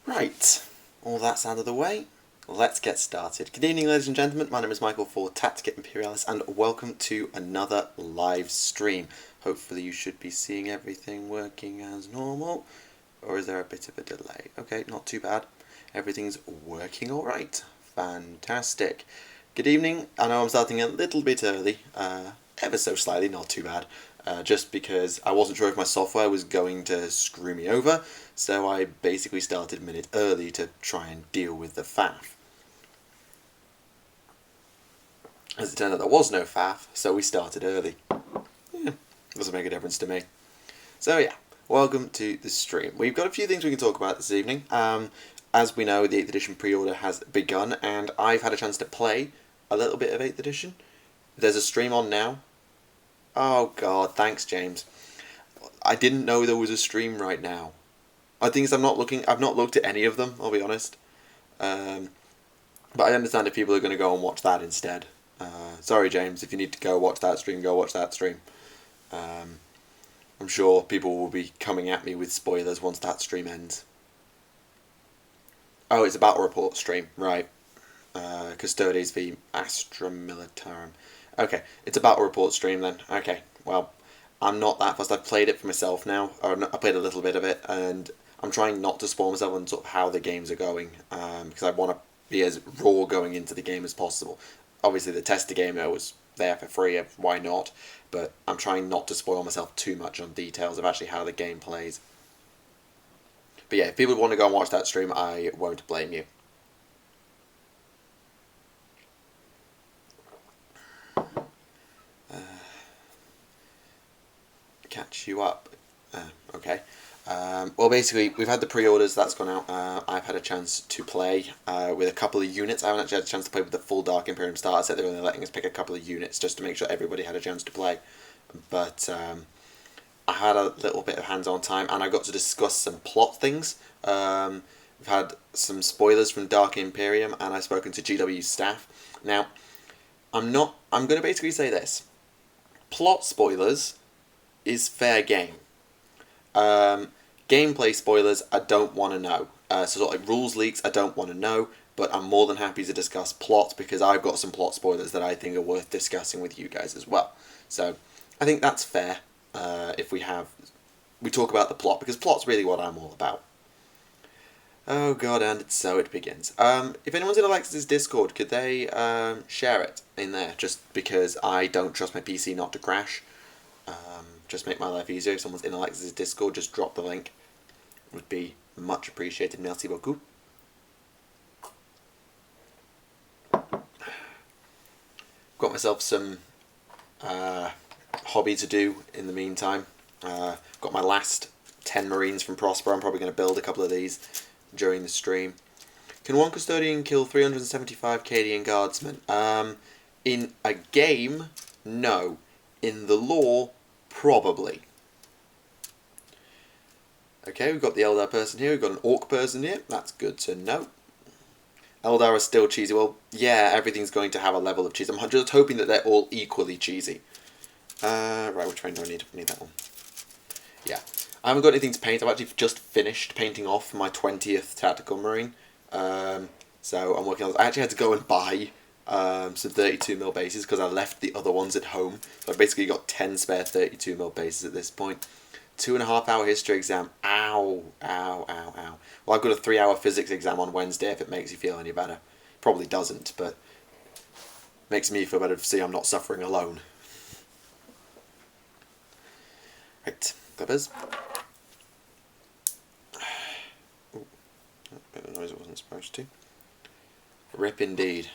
Right, all that's out of the way, let's get started. Good evening, ladies and gentlemen, my name is Michael for Tactica Imperialis, and welcome to another live stream. Hopefully you should be seeing everything working as normal, or is there a bit of a delay? Okay, not too bad. Everything's working alright. Fantastic. Good evening. I know I'm starting a little bit early, ever so slightly, not too bad. Just because I wasn't sure if my software was going to screw me over, so I basically started a minute early to try and deal with the faff. As it turned out, there was no faff, so we started early. Yeah, doesn't make a difference to me. So yeah, welcome to the stream. We've got a few things we can talk about this evening. As we know, the 8th edition pre-order has begun, and I've had a chance to play a little bit of 8th edition. There's a stream on now. Oh god, thanks James. I didn't know there was a stream right now. I think I've not looked at any of them, I'll be honest. But I understand if people are going to go and watch that instead. Sorry James, if you need to go watch that stream, go watch that stream. I'm sure people will be coming at me with spoilers once that stream ends. Oh, it's a battle report stream, right. Custodes v Astra Militarum. Okay, it's a battle report stream then. Okay, well, I'm not that fussed. I've played it for myself now, or I played a little bit of it, and I'm trying not to spoil myself on sort of how the games are going, because I want to be as raw going into the game as possible. Obviously, the tester gamer was there for free, why not? But I'm trying not to spoil myself too much on details of actually how the game plays. But yeah, if people want to go and watch that stream, I won't blame you. Catch you up. Okay. Well, basically, we've had the pre-orders, that's gone out. I've had a chance to play with a couple of units. I haven't actually had a chance to play with the full Dark Imperium starter set. They're only letting us pick a couple of units just to make sure everybody had a chance to play. But I had a little bit of hands-on time, and I got to discuss some plot things. We've had some spoilers from Dark Imperium, and I've spoken to GW staff. Now, I'm going to basically say this. Plot spoilers is fair game. Gameplay spoilers, I don't want to know. So sort of like rules leaks, I don't want to know, but I'm more than happy to discuss plot because I've got some plot spoilers that I think are worth discussing with you guys as well. So I think that's fair if we talk about the plot, because plot's really what I'm all about. Oh god, and so it begins. If anyone's in Alexis's Discord, could they share it in there, just because I don't trust my PC not to crash. Just make my life easier. If someone's in Alexis's Discord, just drop the link. Would be much appreciated. Merci beaucoup. Got myself some hobby to do in the meantime. Got my last 10 Marines from Prosper. I'm probably going to build a couple of these during the stream. Can one Custodian kill 375 Cadian Guardsmen? In a game, no. In the lore, probably. Okay, we've got the Eldar person here, we've got an Orc person here, that's good to know. Eldar are still cheesy. Well, yeah, everything's going to have a level of cheese. I'm just hoping that they're all equally cheesy. Right, which one do I need? I need that one. Yeah. I haven't got anything to paint. I've actually just finished painting off my 20th Tactical Marine. So I'm working on this. I actually had to go and buy some 32mm bases because I left the other ones at home. So I've basically got 10 spare 32mm bases at this point. 2.5 hour history exam. Ow, ow, ow, ow. Well, I've got a 3-hour physics exam on Wednesday if it makes you feel any better. Probably doesn't, but makes me feel better to see I'm not suffering alone. Right, clippers. Ooh, a bit of noise it wasn't supposed to. Rip indeed.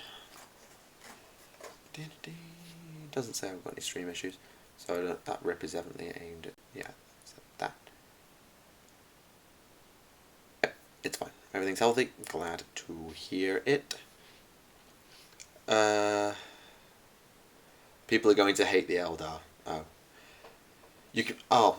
Doesn't say I've got any stream issues, so that rip is definitely aimed at, yeah, so that. Yep, it's fine. Everything's healthy. Glad to hear it. People are going to hate the Eldar. Oh.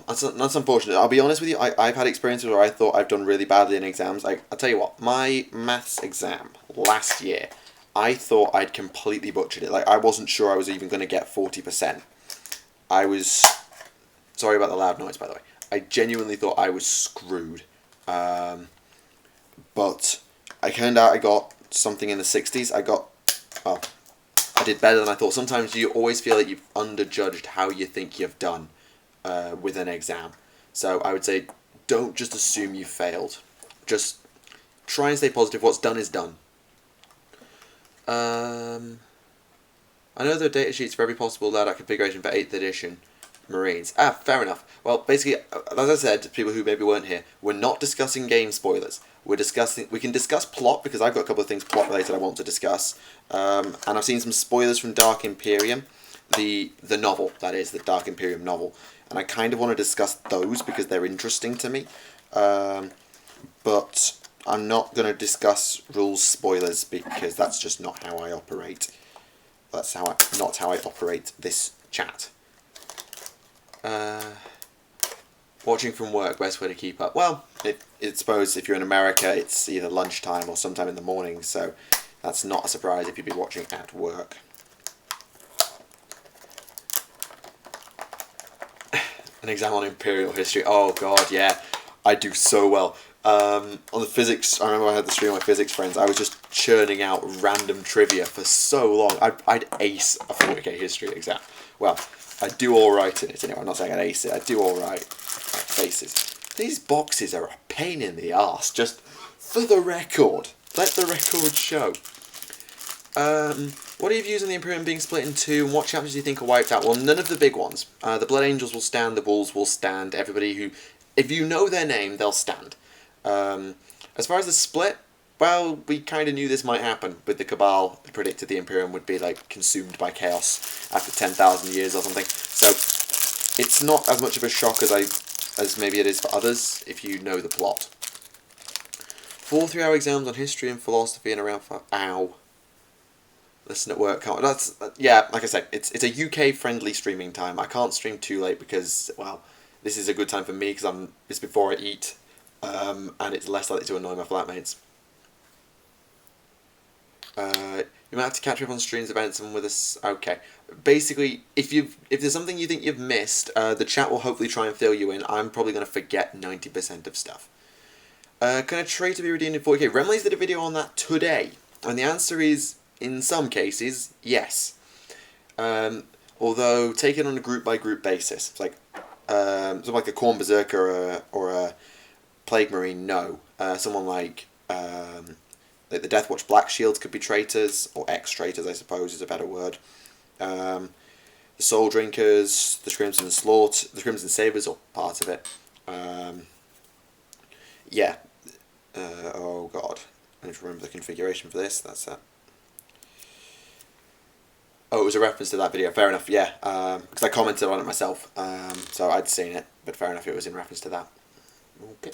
That's unfortunate. I'll be honest with you, I've had experiences where I thought I've done really badly in exams. I'll tell you what, my maths exam last year, I thought I'd completely butchered it. Like, I wasn't sure I was even going to get 40%. I was... Sorry about the loud noise, by the way. I genuinely thought I was screwed. but I turned out I got something in the 60s. Well, I did better than I thought. Sometimes you always feel like you've underjudged how you think you've done with an exam. So I would say, don't just assume you failed. Just try and stay positive. What's done is done. I know there are data sheets for every possible loadout configuration for 8th edition Marines. Fair enough. Well, basically, as I said to people who maybe weren't here, we're not discussing game spoilers. We can discuss plot, because I've got a couple of things plot related I want to discuss. And I've seen some spoilers from Dark Imperium, the novel, that is, the Dark Imperium novel. And I kind of want to discuss those because they're interesting to me. But I'm not going to discuss rules spoilers because that's just not how I operate. That's not how I operate this chat. Watching from work, best way to keep up. Well, I suppose if you're in America, it's either lunchtime or sometime in the morning, so that's not a surprise if you'd be watching at work. An exam on Imperial history. Oh god, yeah. I do so well. On the physics, I remember I had the stream with my physics friends, I was just churning out random trivia for so long. I'd ace a 40k history exam. Well, I do alright in it anyway. I'm not saying I'd ace it, I do alright. Faces. These boxes are a pain in the arse, just for the record. Let the record show. What are your views on the Imperium being split in two, and what chapters do you think are wiped out? Well, none of the big ones. The Blood Angels will stand, the Wolves will stand, everybody who... If you know their name, they'll stand. As far as the split, well, we kind of knew this might happen with the Cabal. They predicted the Imperium would be, like, consumed by chaos after 10,000 years or something. So, it's not as much of a shock as maybe it is for others, if you know the plot. 4 3-hour exams on history and philosophy and around 5... Ow. Listen at work. Yeah, like I said, it's a UK-friendly streaming time. I can't stream too late because, well, this is a good time for me because it's before I eat, and it's less likely to annoy my flatmates. You might have to catch up on streams, events, and with us. Okay. Basically, if there's something you think you've missed, the chat will hopefully try and fill you in. I'm probably going to forget 90% of stuff. Can a trade to be redeemed in 40k? Remley's did a video on that today, and the answer is, in some cases, yes. Although, take it on a group-by-group basis. It's like, something like a Khorne Berserker or a Plague Marine, no. Someone like the Deathwatch Black Shields could be traitors, or ex-traitors, I suppose is a better word. The Soul Drinkers, the Crimson Slaughter, the Crimson Sabers are part of it. Yeah. Oh god. I need to remember the configuration for this. That's that. Oh, it was a reference to that video. Fair enough, yeah. Because I commented on it myself. So I'd seen it, but fair enough, it was in reference to that. Okay.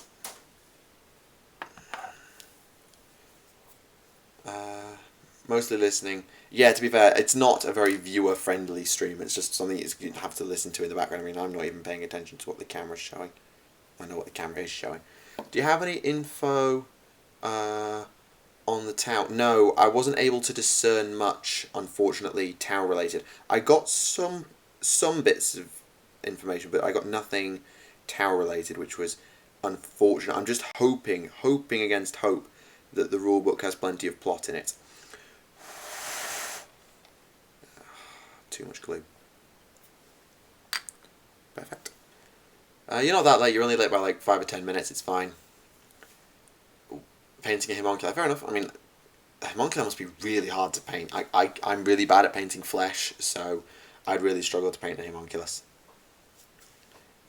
Mostly listening. Yeah, to be fair, it's not a very viewer-friendly stream. It's just something you have to listen to in the background. I mean, I'm not even paying attention to what the camera's showing. I know what the camera is showing. Do you have any info on the Tau? No, I wasn't able to discern much, unfortunately, Tau-related. I got some bits of information, but I got nothing Tau-related, which was unfortunate. I'm just hoping against hope, that the rulebook has plenty of plot in it. Too much glue. Perfect. You're not that late, you're only late by like 5 or 10 minutes, it's fine. Painting a homunculus, fair enough. I mean, a homunculus must be really hard to paint. I'm really bad at painting flesh, so I'd really struggle to paint a homunculus.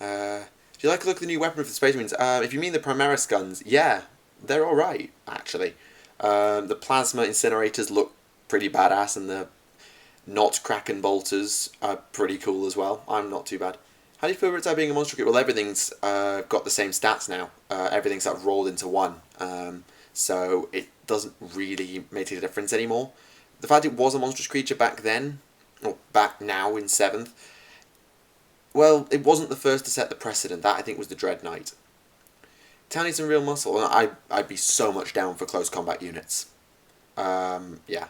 Do you like the look of the new weapon for the Space Marines? If you mean the Primaris guns, yeah, they're alright, actually. The plasma incinerators look pretty badass, and the not Kraken bolters are pretty cool as well. I'm not too bad. How do you feel about it being a monster kit? Well, everything's got the same stats now. Everything's sort of rolled into one. So it doesn't really make a difference anymore. The fact it was a monstrous creature back then, or back now in 7th, well, it wasn't the first to set the precedent. That, I think, was the Dread Knight. Town needs some real muscle. I'd be so much down for close combat units. Yeah.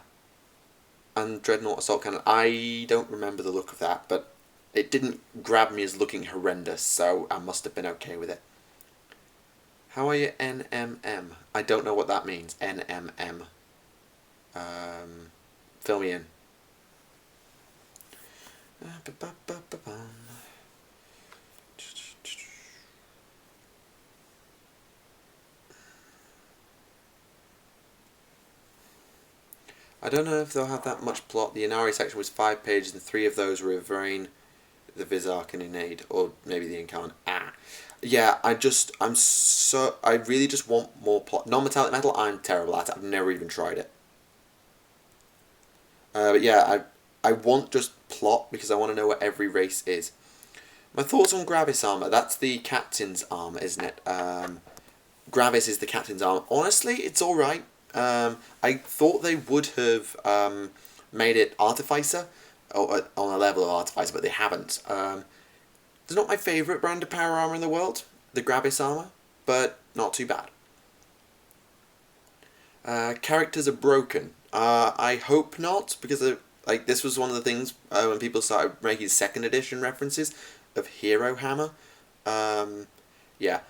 And Dreadnought Assault Cannon. I don't remember the look of that, but it didn't grab me as looking horrendous, so I must have been okay with it. How are you, NMM? I don't know what that means. NMM. Fill me in. I don't know if they'll have that much plot. The Inari section was 5 pages, and 3 of those were Ivrain, the Vizark, and Inade, or maybe the Incarnate. Yeah, I really just want more plot. Non-metallic metal, I'm terrible at it. I've never even tried it. But yeah, I want just plot because I want to know what every race is. My thoughts on Gravis armor. That's the captain's armor, isn't it? Gravis is the captain's armor. Honestly, it's alright. I thought they would have made it Artificer, or on a level of Artificer, but they haven't. It's not my favourite brand of power armor in the world, the Gravis armor, but not too bad. Characters are broken. I hope not, because this was one of the things when people started making 2nd edition references of Hero Hammer. Yeah.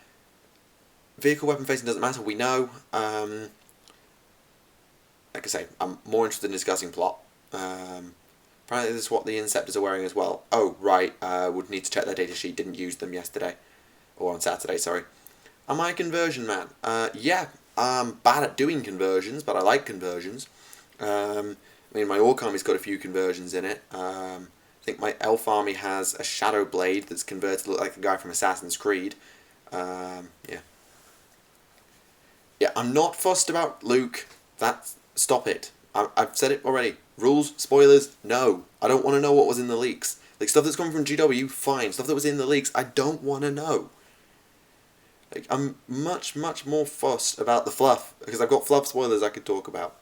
Vehicle weapon facing doesn't matter, we know. Like I say, I'm more interested in discussing plot. Apparently this is what the Inceptors are wearing as well. Oh, right, would need to check their datasheet, didn't use them yesterday. Or on Saturday, sorry. Am I a conversion man? Yeah, I'm bad at doing conversions, but I like conversions. I mean, my Orc army's got a few conversions in it. I think my Elf army has a Shadow Blade that's converted to look like the guy from Assassin's Creed. Yeah. Yeah, I'm not fussed about Luke. Stop it. I've said it already. Rules, spoilers, no. I don't want to know what was in the leaks. Like, stuff that's coming from GW, fine. Stuff that was in the leaks, I don't want to know. Like, I'm much, much more fussed about the fluff, because I've got fluff spoilers I could talk about.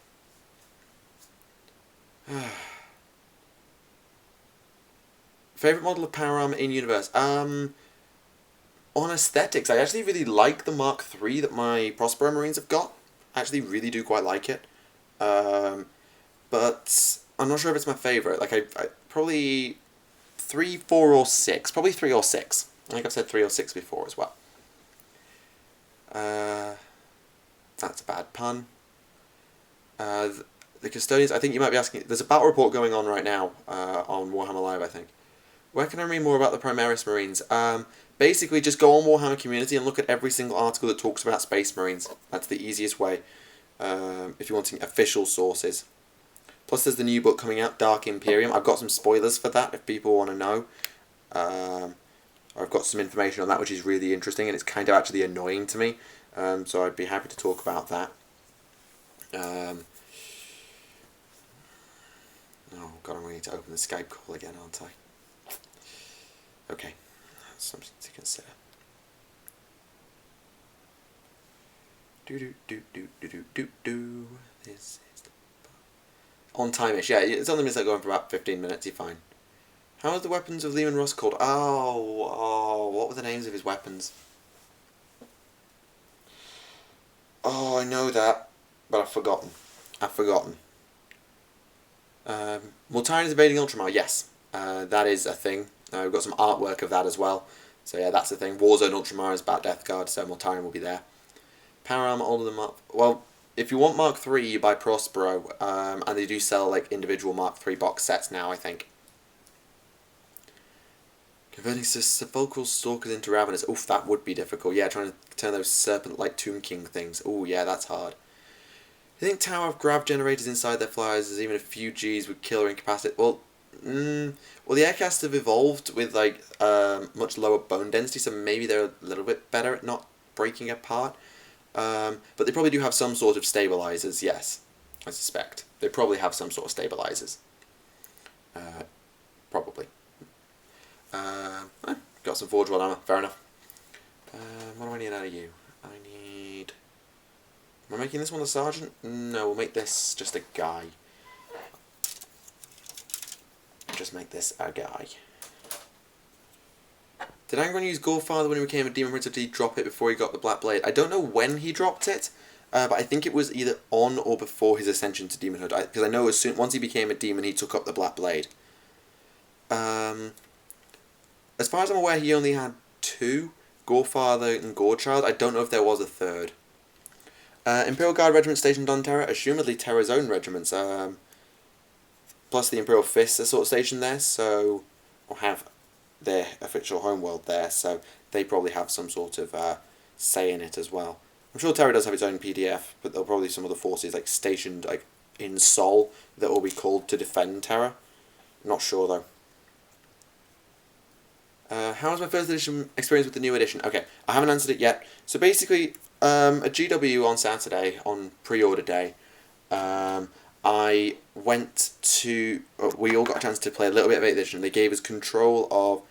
Favourite model of power armor in universe? On aesthetics, I actually really like the Mark III that my Prospero Marines have got. I actually really do quite like it. But I'm not sure if it's my favourite. Like, I probably 3, 4, or 6. Probably 3 or 6. I think I've said 3 or 6 before as well. That's a bad pun. The Custodians, I think you might be asking, there's a battle report going on right now on Warhammer Live, I think. Where can I read more about the Primaris Marines? Basically, just go on Warhammer Community and look at every single article that talks about Space Marines. That's the easiest way, if you're wanting official sources. Plus, there's the new book coming out, Dark Imperium. I've got some spoilers for that, if people want to know. I've got some information on that, which is really interesting, and it's kind of actually annoying to me. So I'd be happy to talk about that. Oh god, I'm going to need to open the Skype call again, aren't I? Okay, that's something to consider. This is the on time-ish. Yeah, it's only been going for about 15 minutes. You're fine. How are the weapons of Lehman Russ called? Oh, what were the names of his weapons? Oh, I know that, but I've forgotten. Multarian is evading Ultramar. Yes, that is a thing. We've got some artwork of that as well. So yeah, that's the thing. Warzone Ultramar is about Death Guard, so Multarian will be there. Power armor older than Mark... Well, if you want Mark III, you buy Prospero, and they do sell like individual Mark III box sets now, I think. Converting sepulchral stalkers into ravenous. Oof, that would be difficult. Yeah, trying to turn those serpent-like Tomb King things. Ooh, yeah, that's hard. You think Tower of Grav generators inside their flyers is even a few Gs would kill or incapacitate? Well, the Aircasts have evolved with like much lower bone density, so maybe they're a little bit better at not breaking apart. But they probably do have some sort of stabilizers, yes, I suspect. They probably have some sort of stabilizers. Probably. Got some Forge World armor, fair enough. What do I need out of you? Am I making this one a sergeant? No, we'll make this just a guy. Just make this a guy. Did Angron use Gorefather when he became a Demon Prince, or did he drop it before he got the Black Blade? I don't know when he dropped it, but I think it was either on or before his ascension to Demonhood. Because I know once he became a demon, he took up the Black Blade. As far as I'm aware, he only had 2. Gorefather and Gorechild. I don't know if there was a third. Imperial Guard regiment stationed on Terra, assumedly Terra's own regiments. Plus the Imperial Fists are sort of stationed there, so or have their official homeworld there, so they probably have some sort of say in it as well. I'm sure Terra does have its own PDF, but there'll probably be some other forces like stationed like in Sol that will be called to defend Terra. I'm not sure though. How was my first edition experience with the new edition? Okay, I haven't answered it yet. So basically, at GW on Saturday, on pre-order day, I went to... we all got a chance to play a little bit of 8th edition. They gave us control of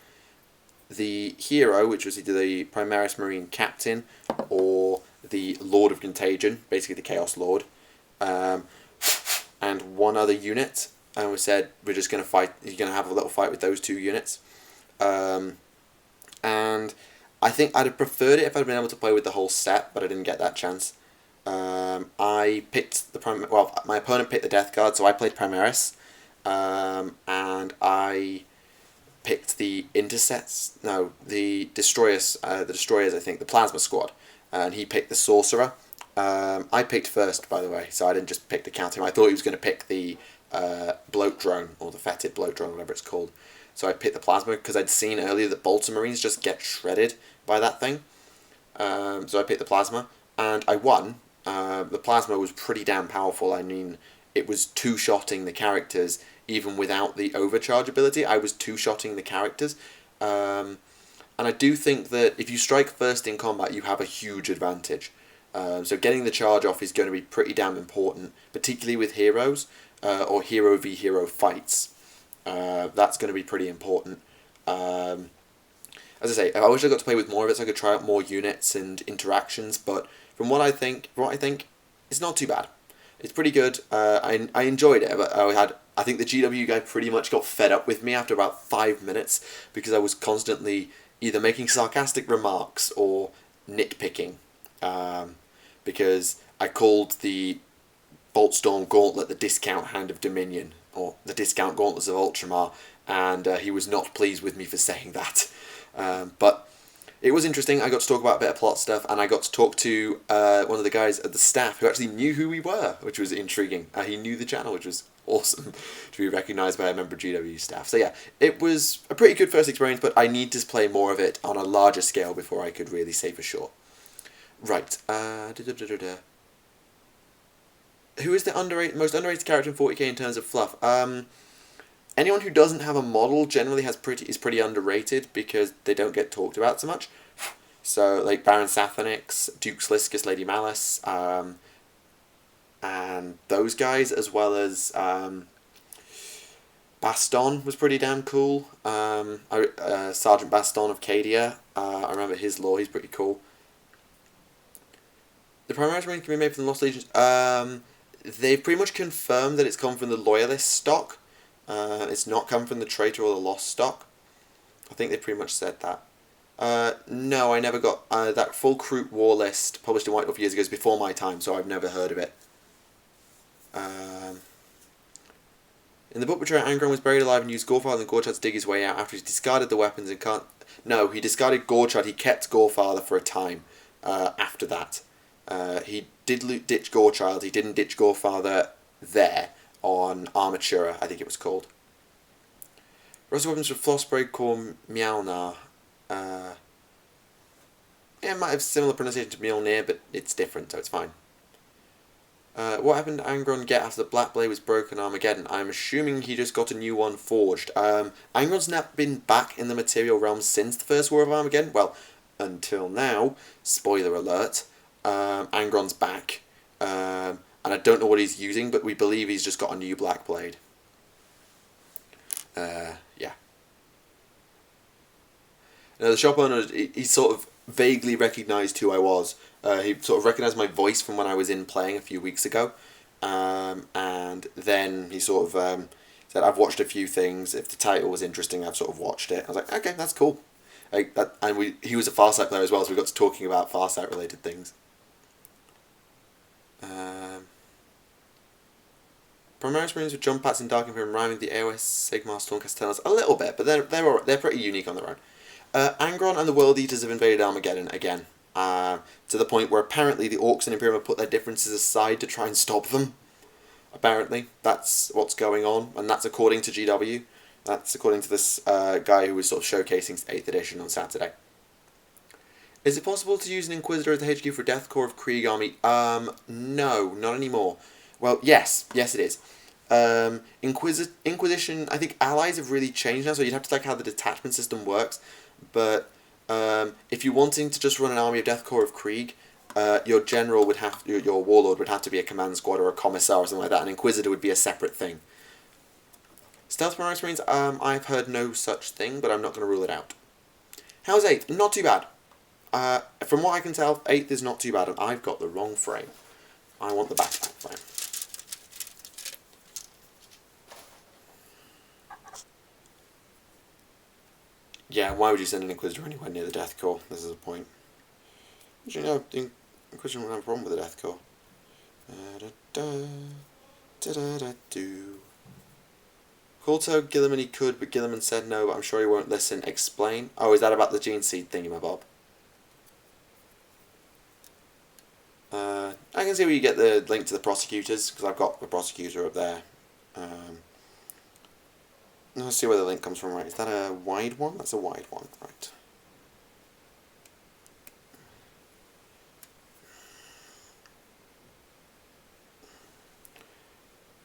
the hero, which was either the Primaris Marine Captain or the Lord of Contagion, basically the Chaos Lord, and one other unit. And we said, we're just going to fight, you're going to have a little fight with those 2 units. And I think I'd have preferred it if I'd been able to play with the whole set, but I didn't get that chance. I picked the my opponent picked the Death Guard, so I played Primaris, and I picked the the Destroyers, I think, the Plasma Squad, and he picked the Sorcerer. I picked first, by the way, so I didn't just pick the counter. I thought he was going to pick the Bloat Drone, or the Fetid Bloat Drone, whatever it's called. So I picked the Plasma, because I'd seen earlier that Bolter Marines just get shredded by that thing. So I picked the Plasma, and I won. The Plasma was pretty damn powerful. I mean, it was two-shotting the characters, even without the overcharge ability. I was two-shotting the characters. And I do think that if you strike first in combat, you have a huge advantage. So getting the charge off is going to be pretty damn important, particularly with heroes, or hero v hero fights. That's going to be pretty important. As I say, I wish I got to play with more of it so I could try out more units and interactions, but from what I think, it's not too bad. It's pretty good. I enjoyed it, but I think the GW guy pretty much got fed up with me after about 5 minutes because I was constantly either making sarcastic remarks or nitpicking. Because I called the Boltstorm Gauntlet the Discount Hand of Dominion, or the Discount Gauntlets of Ultramar, and he was not pleased with me for saying that. But it was interesting. I got to talk about a bit of plot stuff, and I got to talk to one of the guys at the staff who actually knew who we were, which was intriguing. He knew the channel, which was awesome to be recognised by a member of GW staff. So yeah, it was a pretty good first experience, but I need to play more of it on a larger scale before I could really say for sure. Right. Who is the most underrated character in 40k in terms of fluff? Anyone who doesn't have a model generally is pretty underrated because they don't get talked about so much. So like Baron Sathanix, Duke Sliscus, Lady Malice, and those guys, as well as Baston was pretty damn cool. Sergeant Baston of Cadia. I remember his lore. He's pretty cool. The Primaris Marine can be made from the Lost Legions. They've pretty much confirmed that it's come from the Loyalist stock. It's not come from the Traitor or the Lost stock. I think they pretty much said that. No, I never got... that full Kroot war list published in White Wolf years ago is before my time, so I've never heard of it. In the book Betrayer, Angron was buried alive and used Gorefather and Gorechard to dig his way out after he discarded the weapons and can't... No, he discarded Gorechard. He kept Gorefather for a time after that. He did ditch Gorechild. He didn't ditch Gorefather there on Armatura, I think it was called. Rusty weapons for Flossbraid called Mjolnir. Yeah, it might have similar pronunciation to Mjolnir, but it's different, so it's fine. What happened to Angron get after the Black Blade was broken Armageddon? I'm assuming he just got a new one forged. Angron's not been back in the material realm since the First War of Armageddon. Well, until now. Spoiler alert. Angron's back. And I don't know what he's using, but we believe he's just got a new Black Blade. Yeah. Now, the shop owner, he sort of vaguely recognised who I was. He sort of recognised my voice from when I was in playing a few weeks ago. And then he sort of said, I've watched a few things. If the title was interesting, I've sort of watched it. I was like, okay, that's cool. Like that, and he was a Farsight player as well, so we got to talking about Farsight related things. Primaris Marines with jump pats in Dark Imperium rhyming the AOS Sigmar Stormcast Tells a little bit, but they're pretty unique on their own. Angron and the World Eaters have invaded Armageddon again. To the point where apparently the Orcs and Imperium have put their differences aside to try and stop them. Apparently, that's what's going on, and that's according to GW. That's according to this guy who was sort of showcasing 8th edition on Saturday. Is it possible to use an Inquisitor as the HQ for Death Corps of Krieg Army? No, not anymore. Well, yes it is. Inquisition, I think allies have really changed now, so you'd have to like how the detachment system works, but if you're wanting to just run an army of Death Corps of Krieg, your general would have your warlord would have to be a command squad or a commissar or something like that. An Inquisitor would be a separate thing. Stealth Primaris Marines, I've heard no such thing, but I'm not going to rule it out. How's 8th? Not too bad. From what I can tell, 8th is not too bad, and I've got the wrong frame. I want the backpack frame. Yeah, why would you send an Inquisitor anywhere near the Death Corps? This is a point. You know, the Inquisitor wouldn't have a problem with the Death Corps. Called to Gilliman he could, but Gilliman said no, but I'm sure he won't listen. Explain? Oh, is that about the Gene Seed thingamabob? I can see where you get the link to the prosecutors, because I've got the prosecutor up there. Let's see where the link comes from, right? Is that a wide one? That's a wide one, right.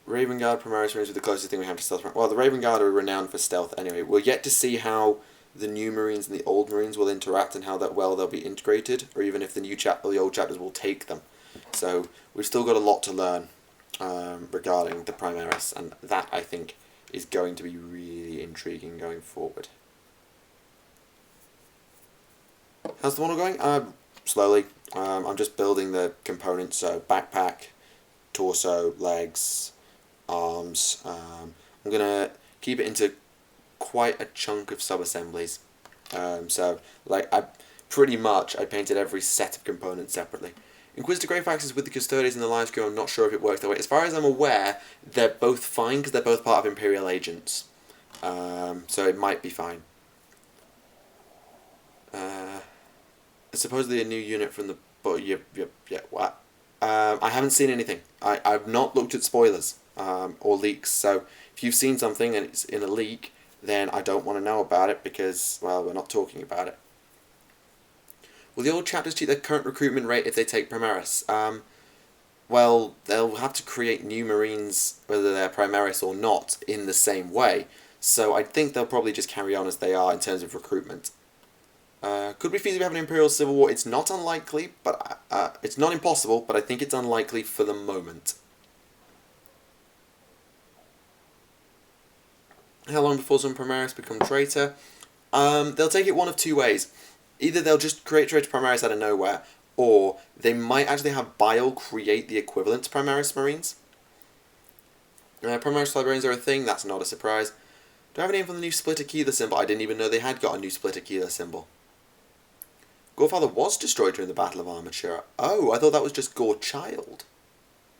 Raven Guard Primaris Marines are the closest thing we have to stealth. Well, the Raven Guard are renowned for stealth anyway. We're yet to see how the new Marines and the old Marines will interact and how that well they'll be integrated, or even if the new or the old chapters will take them. So we've still got a lot to learn regarding the Primaris, and that I think is going to be really intriguing going forward. How's the model going? Slowly. I'm just building the components, so backpack, torso, legs, arms. I'm going to keep it into quite a chunk of sub-assemblies. So, like, I painted every set of components separately. Inquisitor Grey Fax is with the Custodians in the live stream. I'm not sure if it works that way. As far as I'm aware, they're both fine because they're both part of Imperial agents. So it might be fine. Supposedly a new unit from the... But yeah, what? I haven't seen anything. I've not looked at spoilers or leaks. So if you've seen something and it's in a leak, then I don't want to know about it because, well, we're not talking about it. Will the old chapters cheat their current recruitment rate if they take Primaris? Well, they'll have to create new Marines, whether they're Primaris or not, in the same way. So I think they'll probably just carry on as they are in terms of recruitment. Could we feasibly have an Imperial Civil War? It's not unlikely, but it's not impossible, but I think it's unlikely for the moment. How long before some Primaris become traitor? They'll take it one of two ways. Either they'll just create traitor Primaris out of nowhere, or they might actually have Bile create the equivalent to Primaris Marines. Primaris Librarians are a thing, that's not a surprise. Do I have a name for the new Split Aquila symbol? I didn't even know they had got a new Split Aquila symbol. Gorefather was destroyed during the Battle of Armatura. Oh, I thought that was just Gorechild.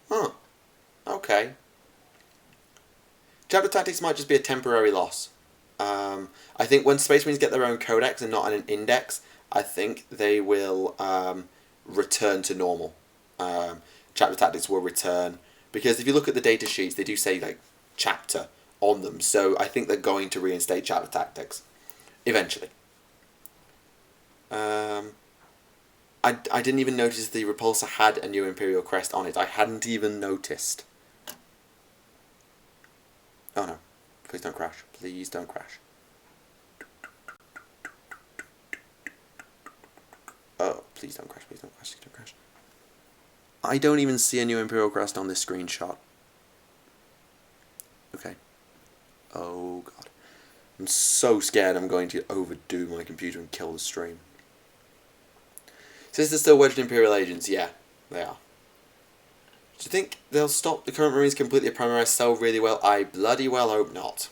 Huh. Okay. Chapter Tactics might just be a temporary loss. I think when Space Marines get their own codex and not an index, I think they will return to normal. Chapter Tactics will return. Because if you look at the data sheets, they do say, like, chapter on them. So I think they're going to reinstate Chapter Tactics. Eventually. I didn't even notice the Repulsor had a new Imperial crest on it. I hadn't even noticed. Oh no. Please don't crash. Please don't crash. Oh, please don't crash. Please don't crash. Please don't crash. I don't even see a new Imperial crest on this screenshot. Okay. Oh god. I'm so scared I'm going to overdo my computer and kill the stream. Says they're still wedged Imperial agents. Yeah, they are. Do you think they'll stop the current Marines completely at Primaris sell really well? I bloody well hope not.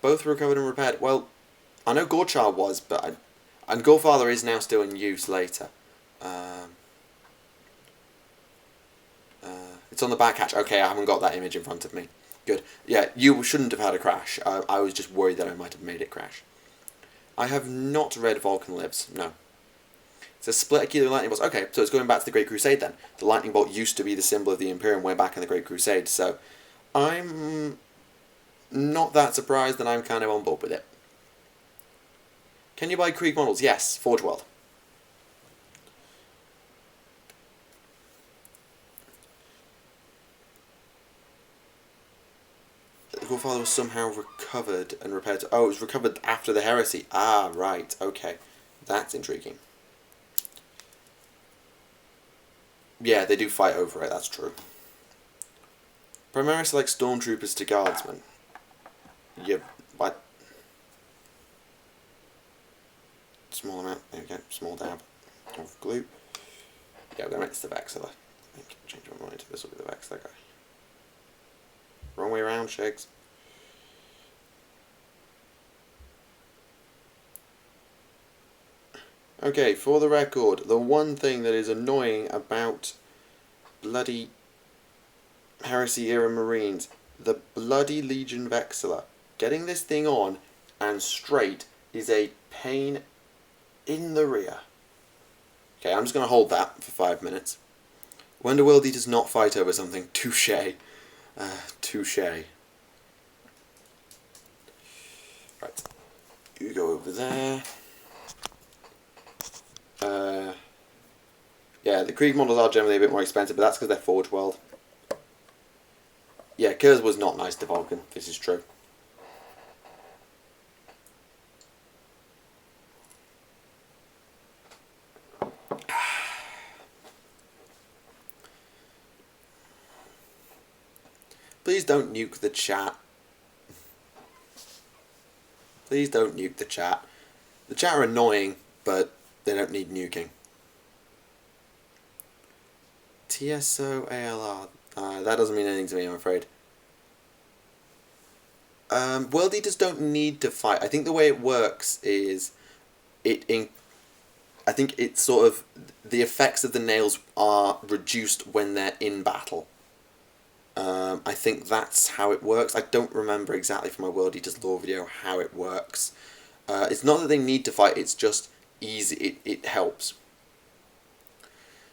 Both recovered and repaired. Well, I know Gorchar was, but and Gorefather is now still in use later. It's on the back hatch. Okay, I haven't got that image in front of me. Good. Yeah, you shouldn't have had a crash. I was just worried that I might have made it crash. I have not read Vulcan Lives, no. It's a split Aquila lightning bolts. Okay, so it's going back to the Great Crusade then. The lightning bolt used to be the symbol of the Imperium way back in the Great Crusade, so I'm not that surprised, and I'm kind of on board with it. Can you buy Krieg models? Yes, Forge World. The Godfather was somehow recovered and repaired. Oh, it was recovered after the heresy. Ah, right, okay. That's intriguing. Yeah, they do fight over it, that's true. Primaris like stormtroopers to guardsmen. Yeah, what? Small amount, there we go, small dab of glue. Yeah, we're going to make this the Vexilla. I think, change my mind, this will be the Vexilla guy. Wrong way around, Shags. Okay, for the record, the one thing that is annoying about bloody Heresy era Marines, the bloody Legion Vexilla, getting this thing on and straight is a pain in the rear. Okay, I'm just going to hold that for 5 minutes. Wonderworld does not fight over something. Touché. Touché. Right. You go over there. Yeah, the Krieg models are generally a bit more expensive, but that's because they're Forge World. Yeah, Kurz was not nice to Vulcan, this is true. Please don't nuke the chat. Please don't nuke the chat. The chat are annoying, but they don't need nuking. TSO ALR. That doesn't mean anything to me, I'm afraid. World Eaters don't need to fight. I think the way it works is I think it's sort of the effects of the nails are reduced when they're in battle. I think that's how it works. I don't remember exactly from my World Eaters lore video how it works. It's not that they need to fight, it's just easy. It helps.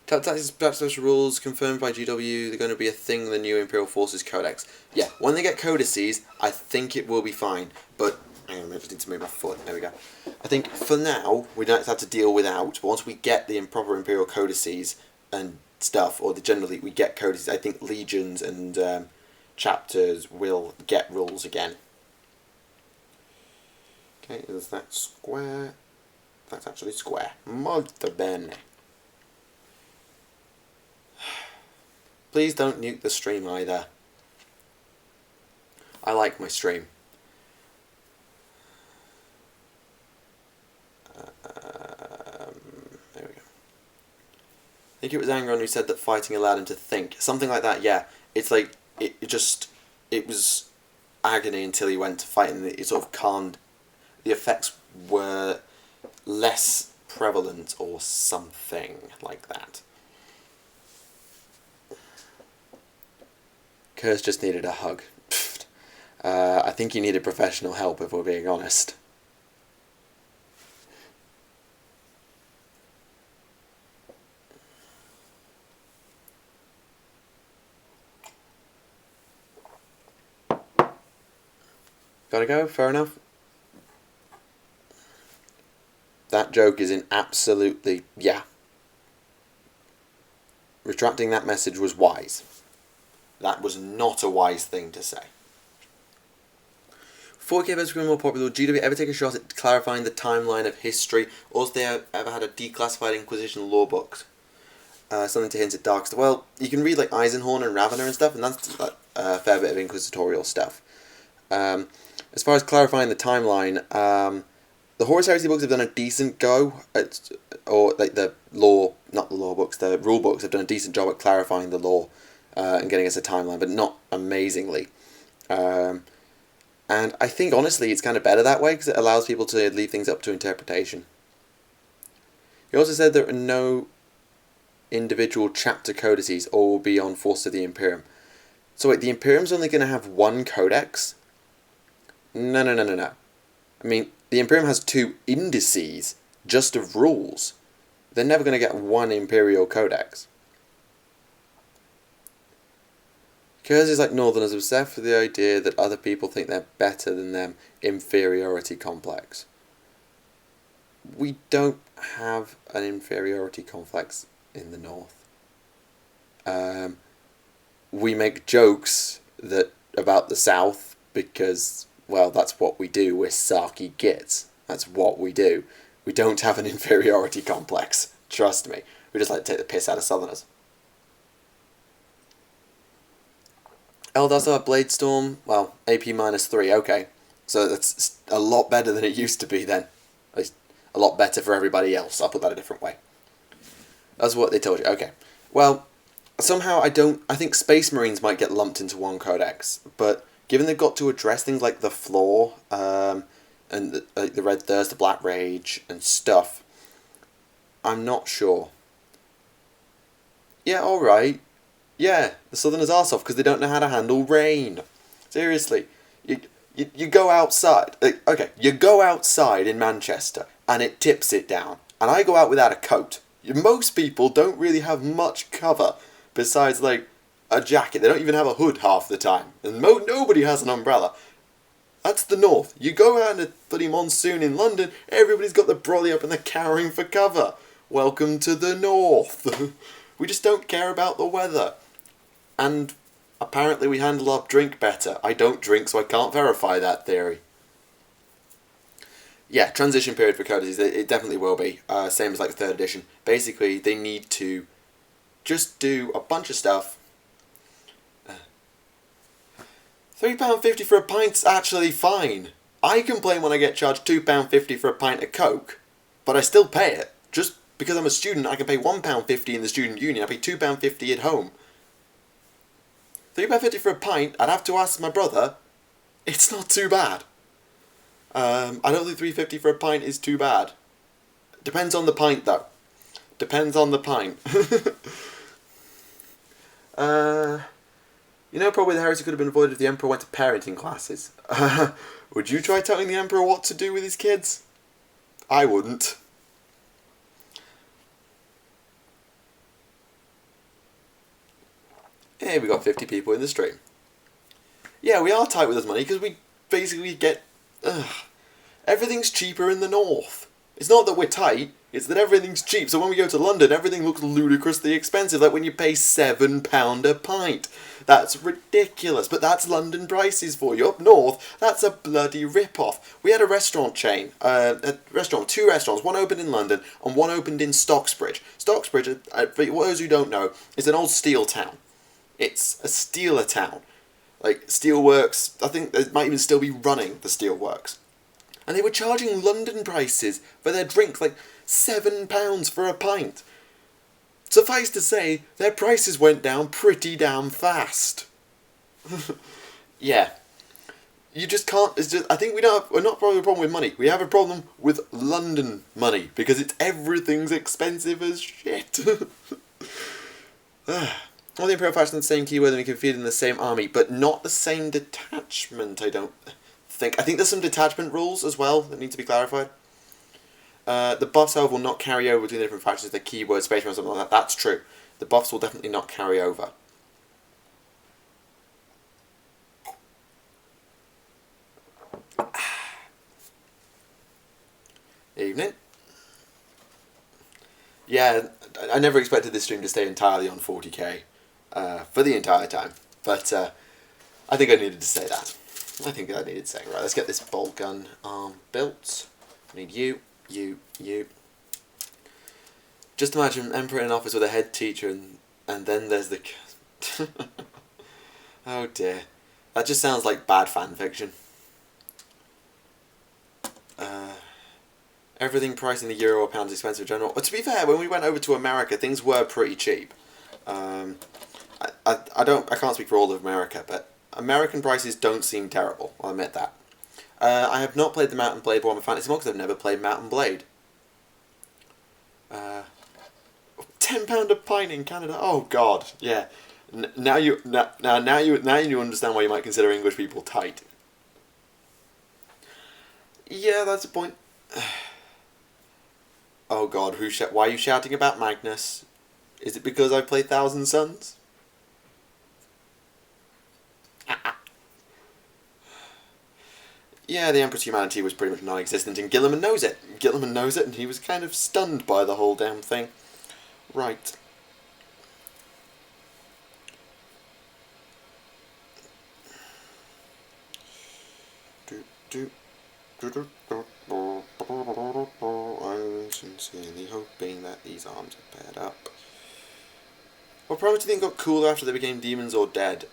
Tactics special rules confirmed by GW. They're going to be a thing in the new Imperial Forces Codex. Yeah, when they get codices, I think it will be fine. But hang on, I just need to move my foot. There we go. I think for now we don't have to deal without. But once we get the improper Imperial codices and stuff, or generally we get codices, I think legions and chapters will get rules again. Okay, is that square? That's actually square. Molto bene. Please don't nuke the stream either. I like my stream. There we go. I think it was Angron who said that fighting allowed him to think. Something like that, yeah. It's like, it was agony until he went to fight and it sort of calmed. The effects were less prevalent or something like that. Kurz just needed a hug. I think he needed professional help, if we're being honest. Gotta go, fair enough. That joke is in absolutely, yeah. Retracting that message was wise. That was not a wise thing to say. 4K events becoming more popular. Would GW ever take a shot at clarifying the timeline of history, or has they ever had a declassified Inquisition lore book? Something to hint at Dark stuff. Well, you can read like Eisenhorn and Ravener and stuff, and that's a fair bit of inquisitorial stuff. As far as clarifying the timeline, the Horus Heresy books have done a decent go at, or like the lore, not the lore books, the rule books have done a decent job at clarifying the lore and getting us a timeline, but not amazingly. And I think honestly it's kind of better that way because it allows people to leave things up to interpretation. He also said there are no individual chapter codices or will be on Force of the Imperium. So wait, the Imperium's only going to have one codex? No. I mean, the Imperium has 2 indices just of rules. They're never going to get 1 Imperial Codex. Because it's like Northerners obsessed with the idea that other people think they're better than them, inferiority complex. We don't have an inferiority complex in the North. We make jokes about the South because, well, that's what we do. We're sarky gits. That's what we do. We don't have an inferiority complex. Trust me. We just like to take the piss out of Southerners. Eldar still have Bladestorm. Well, AP -3. Okay. So that's a lot better than it used to be then. At least a lot better for everybody else. I'll put that a different way. That's what they told you. Okay. Well, somehow I think Space Marines might get lumped into 1 codex, but given they've got to address things like the Floor, and the Red Thirst, the Black Rage, and stuff, I'm not sure. Yeah, alright. Yeah, the Southerners are soft because they don't know how to handle rain. Seriously. You go outside. Okay, you go outside in Manchester and it tips it down. And I go out without a coat. Most people don't really have much cover besides, like, a jacket. They don't even have a hood half the time. And nobody has an umbrella. That's the North. You go out in a bloody monsoon in London, everybody's got the brolly up and they're cowering for cover. Welcome to the North. We just don't care about the weather. And apparently we handle our drink better. I don't drink, so I can't verify that theory. Yeah, transition period for codices, it definitely will be. Same as like 3rd edition. Basically, they need to just do a bunch of stuff. £3.50 for a pint's actually fine. I complain when I get charged £2.50 for a pint of Coke, but I still pay it. Just because I'm a student, I can pay £1.50 in the student union. I pay £2.50 at home. £3.50 for a pint, I'd have to ask my brother. It's not too bad. I don't think £3.50 for a pint is too bad. Depends on the pint, though. Depends on the pint. You know, probably the heresy could have been avoided if the Emperor went to parenting classes. Would you try telling the Emperor what to do with his kids? I wouldn't. Hey, we got 50 people in the stream. Yeah, we are tight with this money because we basically get... everything's cheaper in the North. It's not that we're tight, it's that everything's cheap. So when we go to London, everything looks ludicrously expensive, like when you pay £7 a pint. That's ridiculous, but that's London prices for you. Up north, that's a bloody rip-off. We had a restaurant chain, two restaurants, one opened in London and one opened in Stocksbridge. Stocksbridge, for those who don't know, is an old steel town. It's a steeler town. Like, steelworks, I think they might even still be running the steelworks. And they were charging London prices for their drink, like £7 for a pint. Suffice to say, their prices went down pretty damn fast. Yeah. You just can't, I think we're not probably a problem with money. We have a problem with London money, because everything's expensive as shit. All the Imperial factions have the same keyword and we can feed in the same army, but not the same detachment, I don't think. I think there's some detachment rules as well that need to be clarified. The buffs, however, will not carry over between the different factions. The keyword, space or something like that. That's true. The buffs will definitely not carry over. Evening. Yeah, I never expected this stream to stay entirely on 40k for the entire time, but I think I needed to say that. I think I needed to say, right, let's get this bolt gun built. I need you. Just imagine Emperor in an office with a head teacher and then there's the... Oh dear. That just sounds like bad fan fiction. Everything priced in the euro or pound is expensive in general. But to be fair, when we went over to America, things were pretty cheap. I can't speak for all of America, but American prices don't seem terrible. I'll admit that. I have not played the Mountain Blade Warhammer Fantasy mod because I've never played Mountain Blade. £10 a pint in Canada. Oh God, yeah. Now you understand why you might consider English people tight. Yeah, that's a point. Oh god, why are you shouting about Magnus? Is it because I play Thousand Suns? Yeah, the Emperor's humanity was pretty much non-existent, and Gilliman knows it. Gilliman knows it, and he was kind of stunned by the whole damn thing. Right. I'm sincerely hoping that these arms are paired up. What Primarch do you think got cooler after they became demons or dead?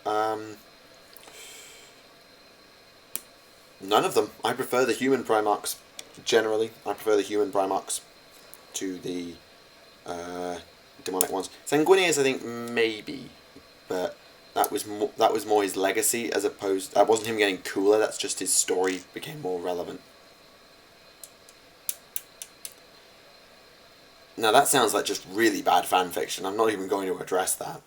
None of them. I prefer the human Primarchs. Generally, I prefer the human Primarchs to the demonic ones. Sanguinius, I think, maybe, but that was more his legacy as opposed. That wasn't him getting cooler. That's just his story became more relevant. Now that sounds like just really bad fan fiction. I'm not even going to address that.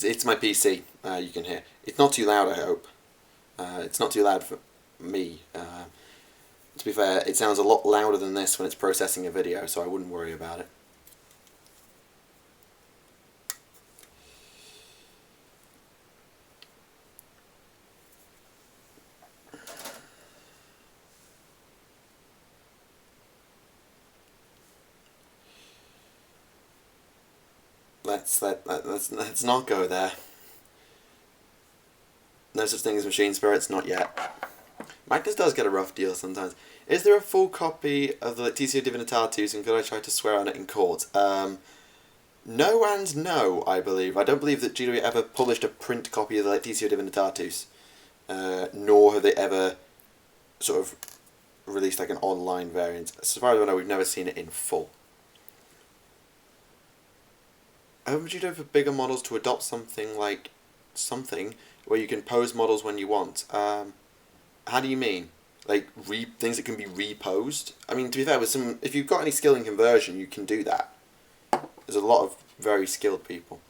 It's my PC. You can hear. It's not too loud. I hope. It's not too loud for me. To be fair, it sounds a lot louder than this when it's processing a video, so I wouldn't worry about it. Let's not go there. No such thing as machine spirits, not yet. Magnus does get a rough deal sometimes. Is there a full copy of the Lectitio Divinitatus, and could I try to swear on it in court? No and no, I believe. I don't believe that GW ever published a print copy of the Lectitio Divinitatus, nor have they ever sort of released like an online variant. As far as I know, we've never seen it in full. Would you do for bigger models to adopt something like where you can pose models when you want? How do you mean? Like things that can be reposed? I mean, to be fair, if you've got any skill in conversion, you can do that. There's a lot of very skilled people.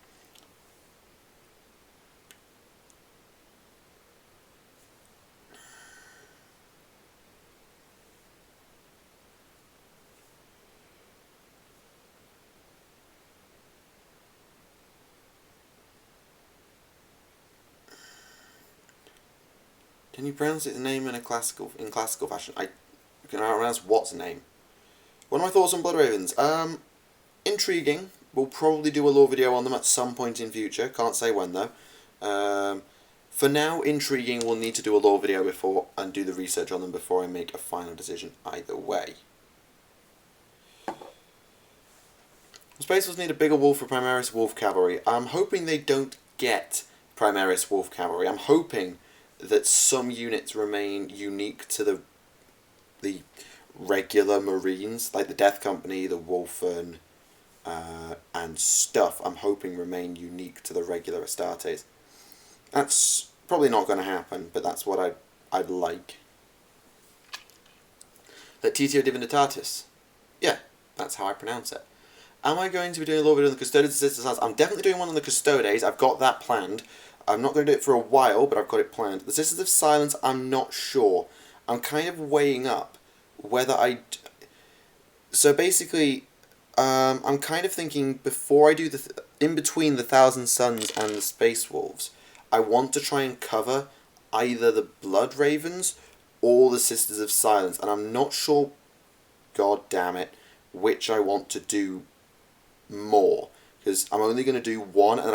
Can you pronounce its name in classical fashion? I can pronounce what's name. What are my thoughts on Blood Ravens? Intriguing. We'll probably do a lore video on them at some point in future. Can't say when though. For now, intriguing. We'll need to do a lore video before and do the research on them before I make a final decision. Either way. Space Wolves need a bigger wolf for Primaris Wolf Cavalry. I'm hoping they don't get Primaris Wolf Cavalry. I'm hoping that some units remain unique to the regular Marines, like the Death Company, the Wolfen, and stuff. I'm hoping remain unique to the regular Astartes. That's probably not going to happen, but that's what I'd like. Lectitio Divinitatis. Yeah, that's how I pronounce it. Am I going to be doing a little bit on the Custodes and Sisters' House? I'm definitely doing one on the Custodes. I've got that planned. I'm not going to do it for a while, but I've got it planned. The Sisters of Silence, I'm not sure. I'm kind of weighing up whether so basically, I'm kind of thinking before I do in between the Thousand Suns and the Space Wolves, I want to try and cover either the Blood Ravens or the Sisters of Silence, and I'm not sure, god damn it, which I want to do more, because I'm only going to do one, and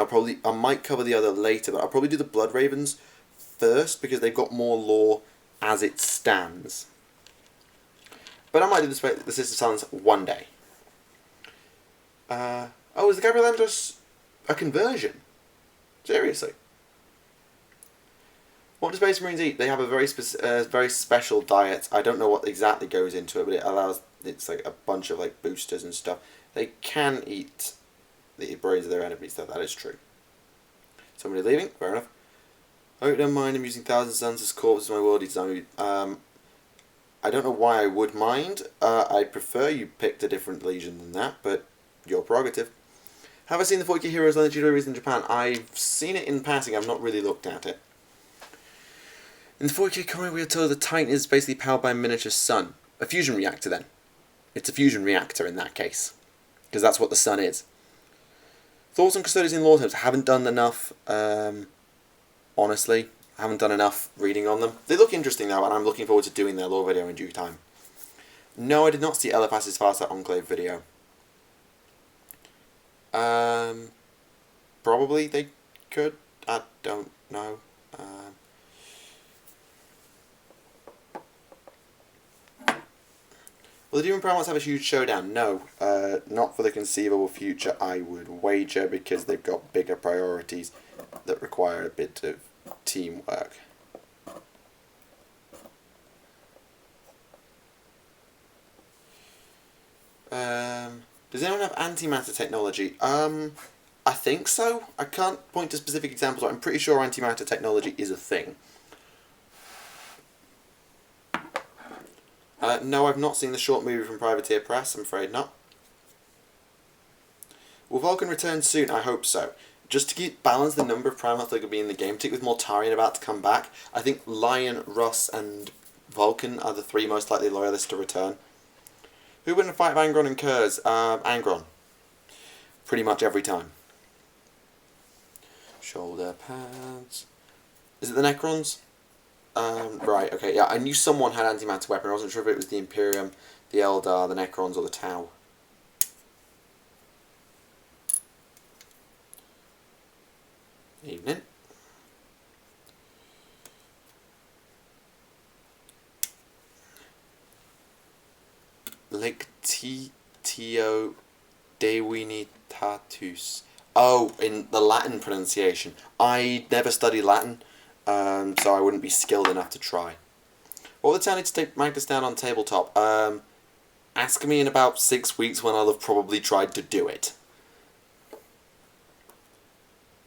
I might cover the other later, but I'll probably do the Blood Ravens first, because they've got more lore as it stands. But I might do the Sister of Silence one day. Oh, is the Gabriel Andros a conversion? Seriously? What do Space Marines eat? They have a very special diet. I don't know what exactly goes into it, but it's like a bunch of like boosters and stuff. They can eat the brains of their enemies, though. That is true. Somebody leaving? Fair enough. I don't mind him using Thousand Suns as corpses in my world design. I don't know why I would mind. I'd prefer you picked a different legion than that, but your prerogative. Have I seen the 40k Heroes Legendaries in Japan? I've seen it in passing, I've not really looked at it. In the 40k comic we are told the Titan is basically powered by a miniature sun. A fusion reactor then. It's a fusion reactor in that case. Because that's what the sun is. Thoughts on Custodians in lore terms? I haven't done enough, honestly. I haven't done enough reading on them. They look interesting though, and I'm looking forward to doing their lore video in due time. No, I did not see Elipas's Farsight Enclave video. Probably they could. I don't know. Will the Doom Primarchs have a huge showdown? No, not for the conceivable future, I would wager, because they've got bigger priorities that require a bit of teamwork. Does anyone have antimatter technology? I think so. I can't point to specific examples, but I'm pretty sure antimatter technology is a thing. No, I've not seen the short movie from Privateer Press, I'm afraid not. Will Vulcan return soon? I hope so. Just to keep balance the number of Primarchs that could be in the game, particularly with Mortarion about to come back, I think Lion, Russ and Vulcan are the three most likely loyalists to return. Who would in a fight of Angron and Kurz? Angron. Pretty much every time. Shoulder pads. Is it the Necrons? Right, okay, yeah, I knew someone had antimatter weapon. I wasn't sure if it was the Imperium, the Eldar, the Necrons, or the Tau. Evening. Lictitio Divinitatus. Oh, in the Latin pronunciation. I never studied Latin, so I wouldn't be skilled enough to try. What would the town need to take Magnus down on tabletop? Ask me in about 6 weeks when I'll have probably tried to do it.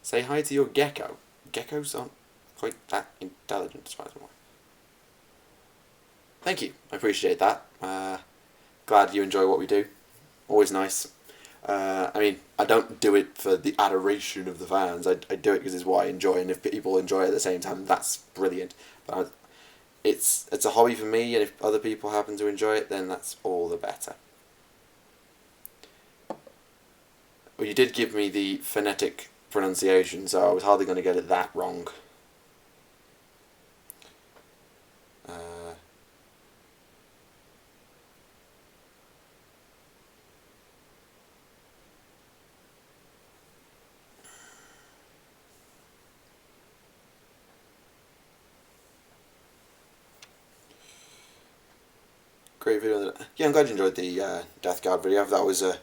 Say hi to your gecko. Geckos aren't quite that intelligent as far as I'm aware. Thank you, I appreciate that. Glad you enjoy what we do. Always nice. I mean, I don't do it for the adoration of the fans. I do it because it's what I enjoy, and if people enjoy it at the same time, that's brilliant. But it's a hobby for me, and if other people happen to enjoy it, then that's all the better. Well, you did give me the phonetic pronunciation, so I was hardly going to get it that wrong. Great video. Yeah, I'm glad you enjoyed the Death Guard video. That was a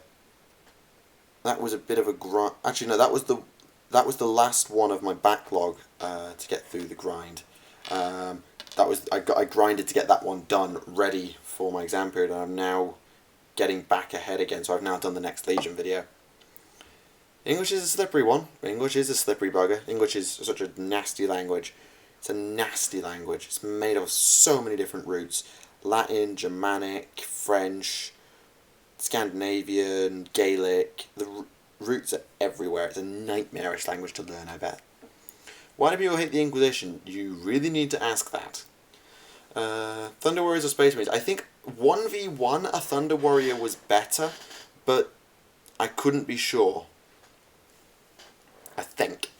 bit of a grind. Actually, no, that was the last one of my backlog to get through the grind. I grinded to get that one done, ready for my exam period, and I'm now getting back ahead again. So I've now done the next Legion video. English is a slippery one. English is a slippery bugger. English is such a nasty language. It's a nasty language. It's made of so many different roots. Latin, Germanic, French, Scandinavian, Gaelic. The roots are everywhere. It's a nightmarish language to learn, I bet. Why do people hate the Inquisition? You really need to ask that. Thunder Warriors or Space Marines? I think 1v1 a Thunder Warrior was better, but I couldn't be sure. I think.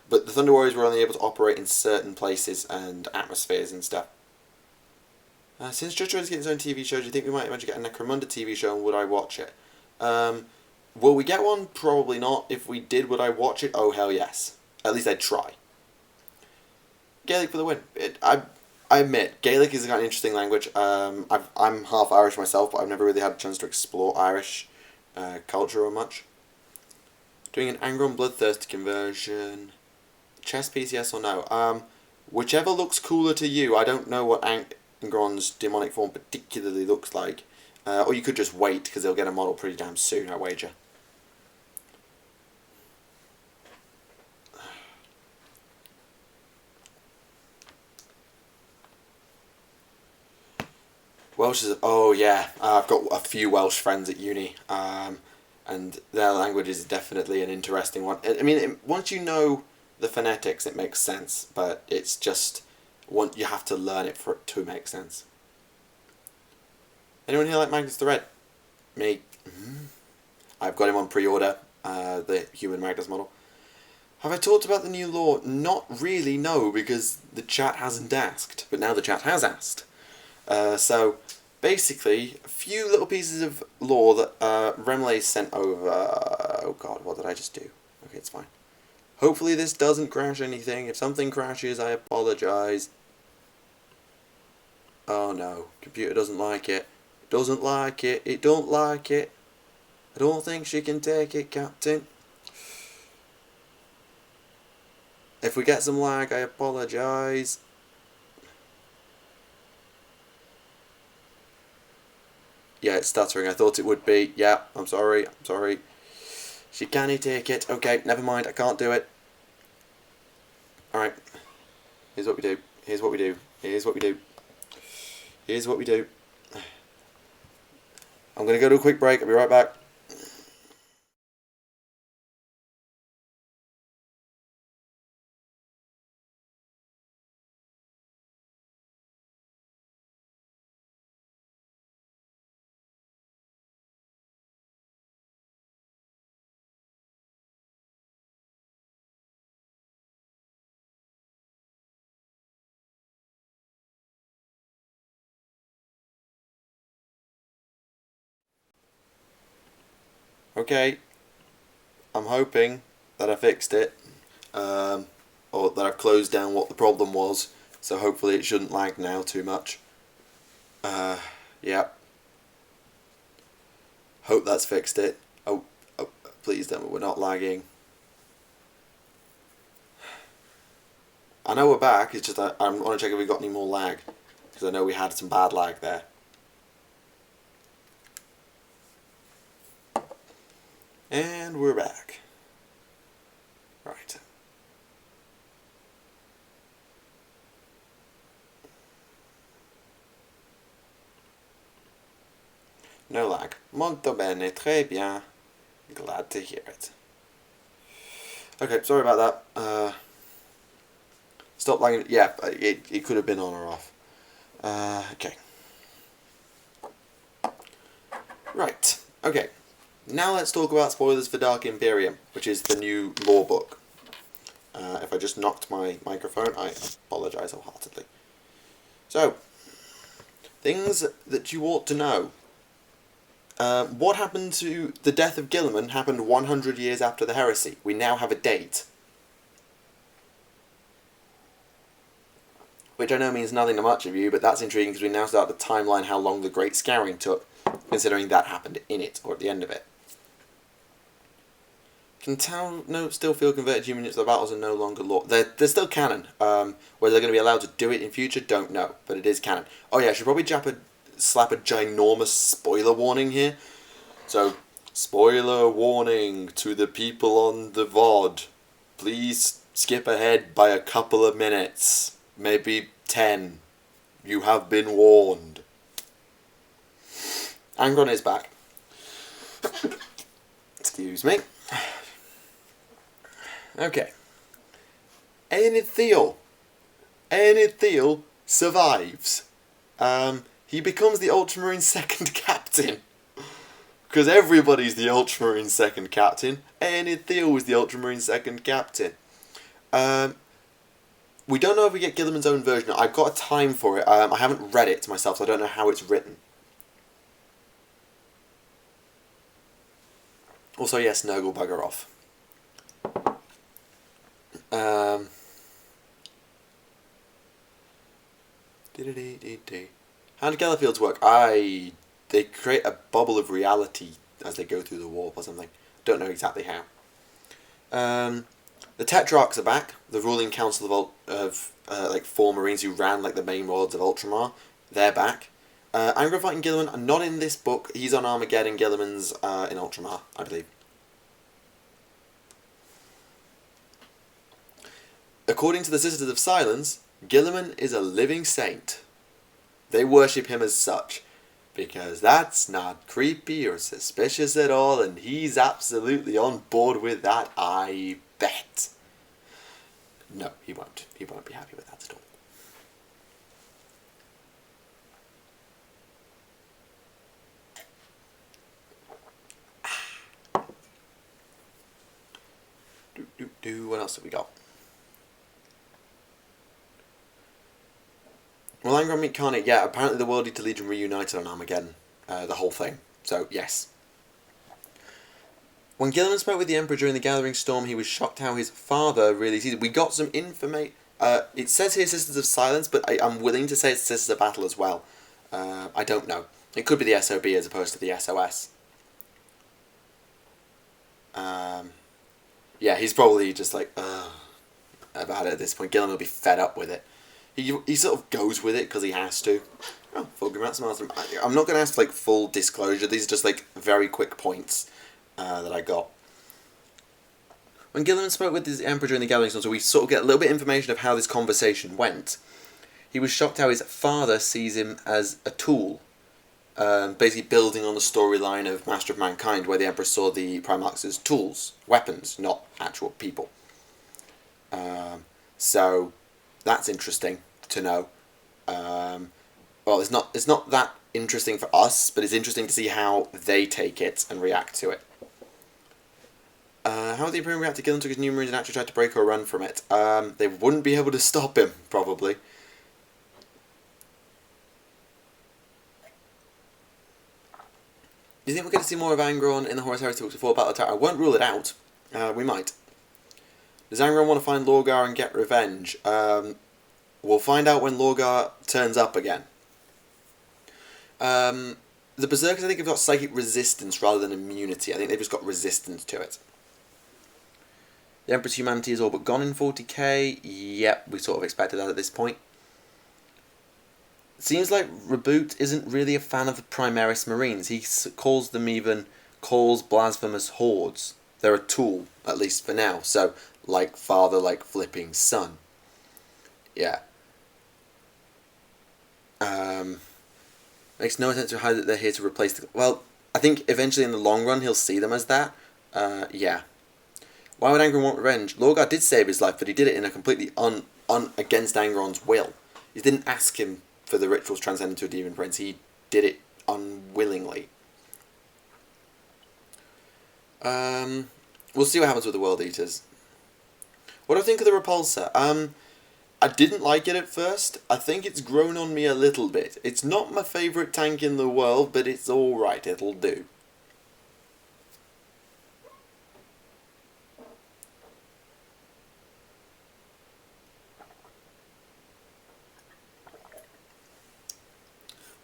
But the Thunder Warriors were only able to operate in certain places and atmospheres and stuff. Since JoJo is getting his own TV show, do you think we might eventually get a Necromunda TV show, and would I watch it? Will we get one? Probably not. If we did, would I watch it? Oh, hell yes. At least I'd try. Gaelic for the win. I admit, Gaelic is a kind of interesting language. I'm half Irish myself, but I've never really had a chance to explore Irish culture or much. Doing an Angron Bloodthirst conversion. Chess piece, yes or no? Whichever looks cooler to you. I don't know what Angron's demonic form particularly looks like. Or you could just wait, because they'll get a model pretty damn soon, I wager. Welsh is... Oh, yeah. I've got a few Welsh friends at uni. And their language is definitely an interesting one. I mean, once you know the phonetics, it makes sense. But it's just... you have to learn it for it to make sense. Anyone here like Magnus the Red? Me. I've got him on pre-order. The human Magnus model. Have I talked about the new lore? Not really, no, because the chat hasn't asked. But now the chat has asked. So, basically, a few little pieces of lore that Remlay sent over. Oh god, what did I just do? Okay, it's fine. Hopefully this doesn't crash anything. If something crashes, I apologise. Oh no, computer doesn't like it. Doesn't like it. It don't like it. I don't think she can take it, Captain. If we get some lag, I apologise. Yeah, it's stuttering. I thought it would be. Yeah, I'm sorry. I'm sorry. She can't take it. Okay, never mind. I can't do it. Alright. Here's what we do. Here's what we do. Here's what we do. Here's what we do. I'm going to go to a quick break. I'll be right back. Okay. I'm hoping that I fixed it. Or that I've closed down what the problem was. So hopefully it shouldn't lag now too much. Yeah. Hope that's fixed it. Oh, please tell me we're not lagging. I know we're back, it's just I want to check if we got any more lag. Because I know we had some bad lag there. And we're back. Right. No lag. Molto bene, très bien. Glad to hear it. Okay, sorry about that. Stop lagging. Yeah, it could have been on or off. Okay. Right. Okay. Now let's talk about spoilers for Dark Imperium, which is the new lore book. If I just knocked my microphone, I apologise wholeheartedly. So, things that you ought to know. What happened to the death of Guilliman happened 100 years after the heresy. We now have a date. Which I know means nothing to much of you, but that's intriguing because we now start the timeline how long the Great Scouring took, considering that happened in it, or at the end of it. Can Tau still feel converted human units? The battles are no longer lore. They're still canon. Whether they're going to be allowed to do it in future, don't know, but it is canon. Oh yeah, I should probably slap a ginormous spoiler warning here. So, spoiler warning to the people on the VOD. Please skip ahead by a couple of minutes. Maybe 10. You have been warned. Angron is back. Excuse me. Okay. Enithiel survives. He becomes the Ultramarine second captain. Because everybody's the Ultramarine second captain. Enithiel was the Ultramarine second captain. We don't know if we get Guilliman's own version. I've got a time for it. I haven't read it myself, so I don't know how it's written. Also, yes, Nurgle, bugger off. How do Gellerfields work? They create a bubble of reality as they go through the warp or something. Don't know exactly how. The Tetrarchs are back. The ruling council of like 4 Marines who ran like the main worlds of Ultramar. They're back. Angro fighting Guilliman are not in this book. He's on Armageddon. Guilliman's in Ultramar, I believe. According to the Sisters of Silence, Guilliman is a living saint. They worship him as such. Because that's not creepy or suspicious at all, and he's absolutely on board with that, I bet. No, he won't. He won't be happy with that at all. What else have we got? Well, Angron meet Carnate, yeah, apparently the World Eater Legion reunited on Armageddon. The whole thing. So, yes. When Gilliman spoke with the Emperor during the Gathering Storm, he was shocked how his father really sees it. We got some information. It says here Sisters of Silence, but I'm willing to say it's Sisters of Battle as well. I don't know. It could be the SOB as opposed to the SOS. Yeah, he's probably just like, about it at this point. Gilliman will be fed up with it. He sort of goes with it because he has to. Oh, Fulgrim Master. I'm not going to ask like full disclosure. These are just like very quick points that I got. When Gilliman spoke with his Emperor during the Gathering Storm, so we sort of get a little bit of information of how this conversation went. He was shocked how his father sees him as a tool. Basically building on the storyline of Master of Mankind, where the Emperor saw the Primarchs as tools, weapons, not actual people. So that's interesting to know. Well, it's not that interesting for us, but it's interesting to see how they take it and react to it. How would the Imperium react to Gilliman took his new Marines and actually tried to break or run from it? They wouldn't be able to stop him, probably. Do you think we're going to see more of Angron in the Horus Heresy books before Battle Attack? I won't rule it out. We might. Does Angron want to find Lorgar and get revenge? We'll find out when Lorgar turns up again. The Berserkers, I think, have got psychic resistance rather than immunity. I think they've just got resistance to it. The Emperor's humanity is all but gone in 40k. Yep, we sort of expected that at this point. Seems like Reboot isn't really a fan of the Primaris Marines. He calls blasphemous hordes. They're a tool, at least for now. So, like father, like flipping son. Yeah. Makes no sense to how they're here to replace the... Well, I think eventually in the long run he'll see them as that. Yeah. Why would Angron want revenge? Lorgar did save his life, but he did it in a completely against Angron's will. He didn't ask him for the rituals transcended to a demon prince. He did it unwillingly. We'll see what happens with the World Eaters. What do I think of the Repulsor? I didn't like it at first. I think it's grown on me a little bit. It's not my favourite tank in the world, but it's alright. It'll do.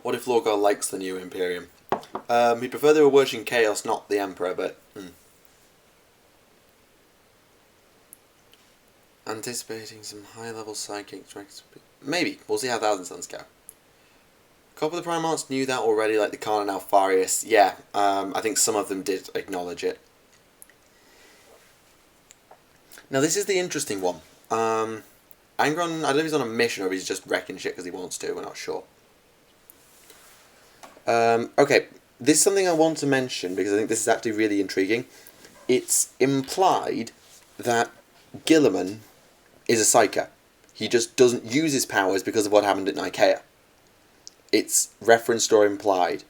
What if Lorgar likes the new Imperium? He'd prefer they were worshipping Chaos, not the Emperor, but... Anticipating some high-level psychic tracks. Maybe. We'll see how Thousand Suns go. A couple of the Primarchs knew that already, like the Khan and Alfarius. Yeah, I think some of them did acknowledge it. Now, this is the interesting one. Angron, I don't know if he's on a mission or if he's just wrecking shit because he wants to. We're not sure. Okay, this is something I want to mention because I think this is actually really intriguing. It's implied that Gilliman is a psyker. He just doesn't use his powers because of what happened at Nicaea. It's referenced or implied.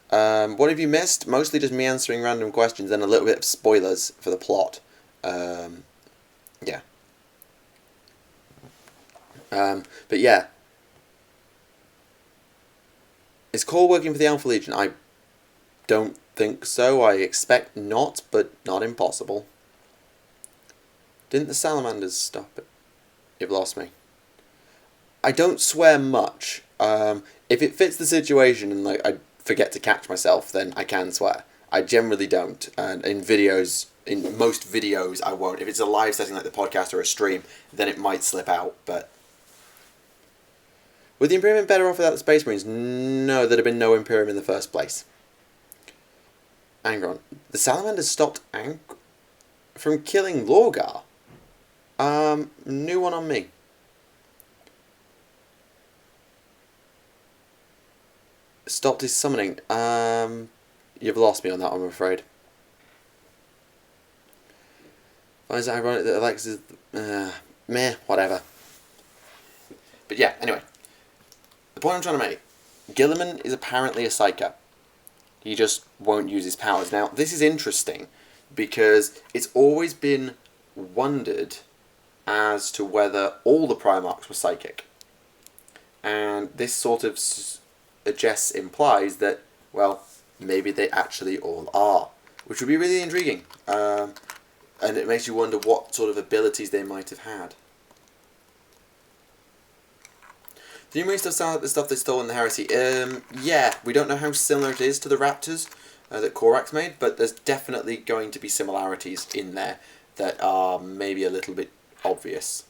What have you missed? Mostly just me answering random questions and a little bit of spoilers for the plot. Yeah. But yeah. Is Core working for the Alpha Legion? I don't think so. I expect not, but not impossible. Didn't the Salamanders stop it? You've lost me. I don't swear much. If it fits the situation and like I forget to catch myself, then I can swear. I generally don't. And in most videos, I won't. If it's a live setting like the podcast or a stream, then it might slip out. But would the Imperium been better off without the Space Marines? No, there'd have been no Imperium in the first place. Angron. The Salamanders stopped from killing Lorgar. New one on me. Stopped his summoning. You've lost me on that, I'm afraid. Finds it ironic that Alex is... meh, whatever. But yeah, anyway. The point I'm trying to make. Guilliman is apparently a psyker. He just won't use his powers. Now, this is interesting because it's always been wondered as to whether all the Primarchs were psychic. And this sort of suggests, implies that, well, maybe they actually all are. Which would be really intriguing. And it makes you wonder what sort of abilities they might have had. The new stuff sounds like the stuff they stole in the Heresy. Yeah, we don't know how similar it is to the Raptors that Korax made, but there's definitely going to be similarities in there that are maybe a little bit obvious.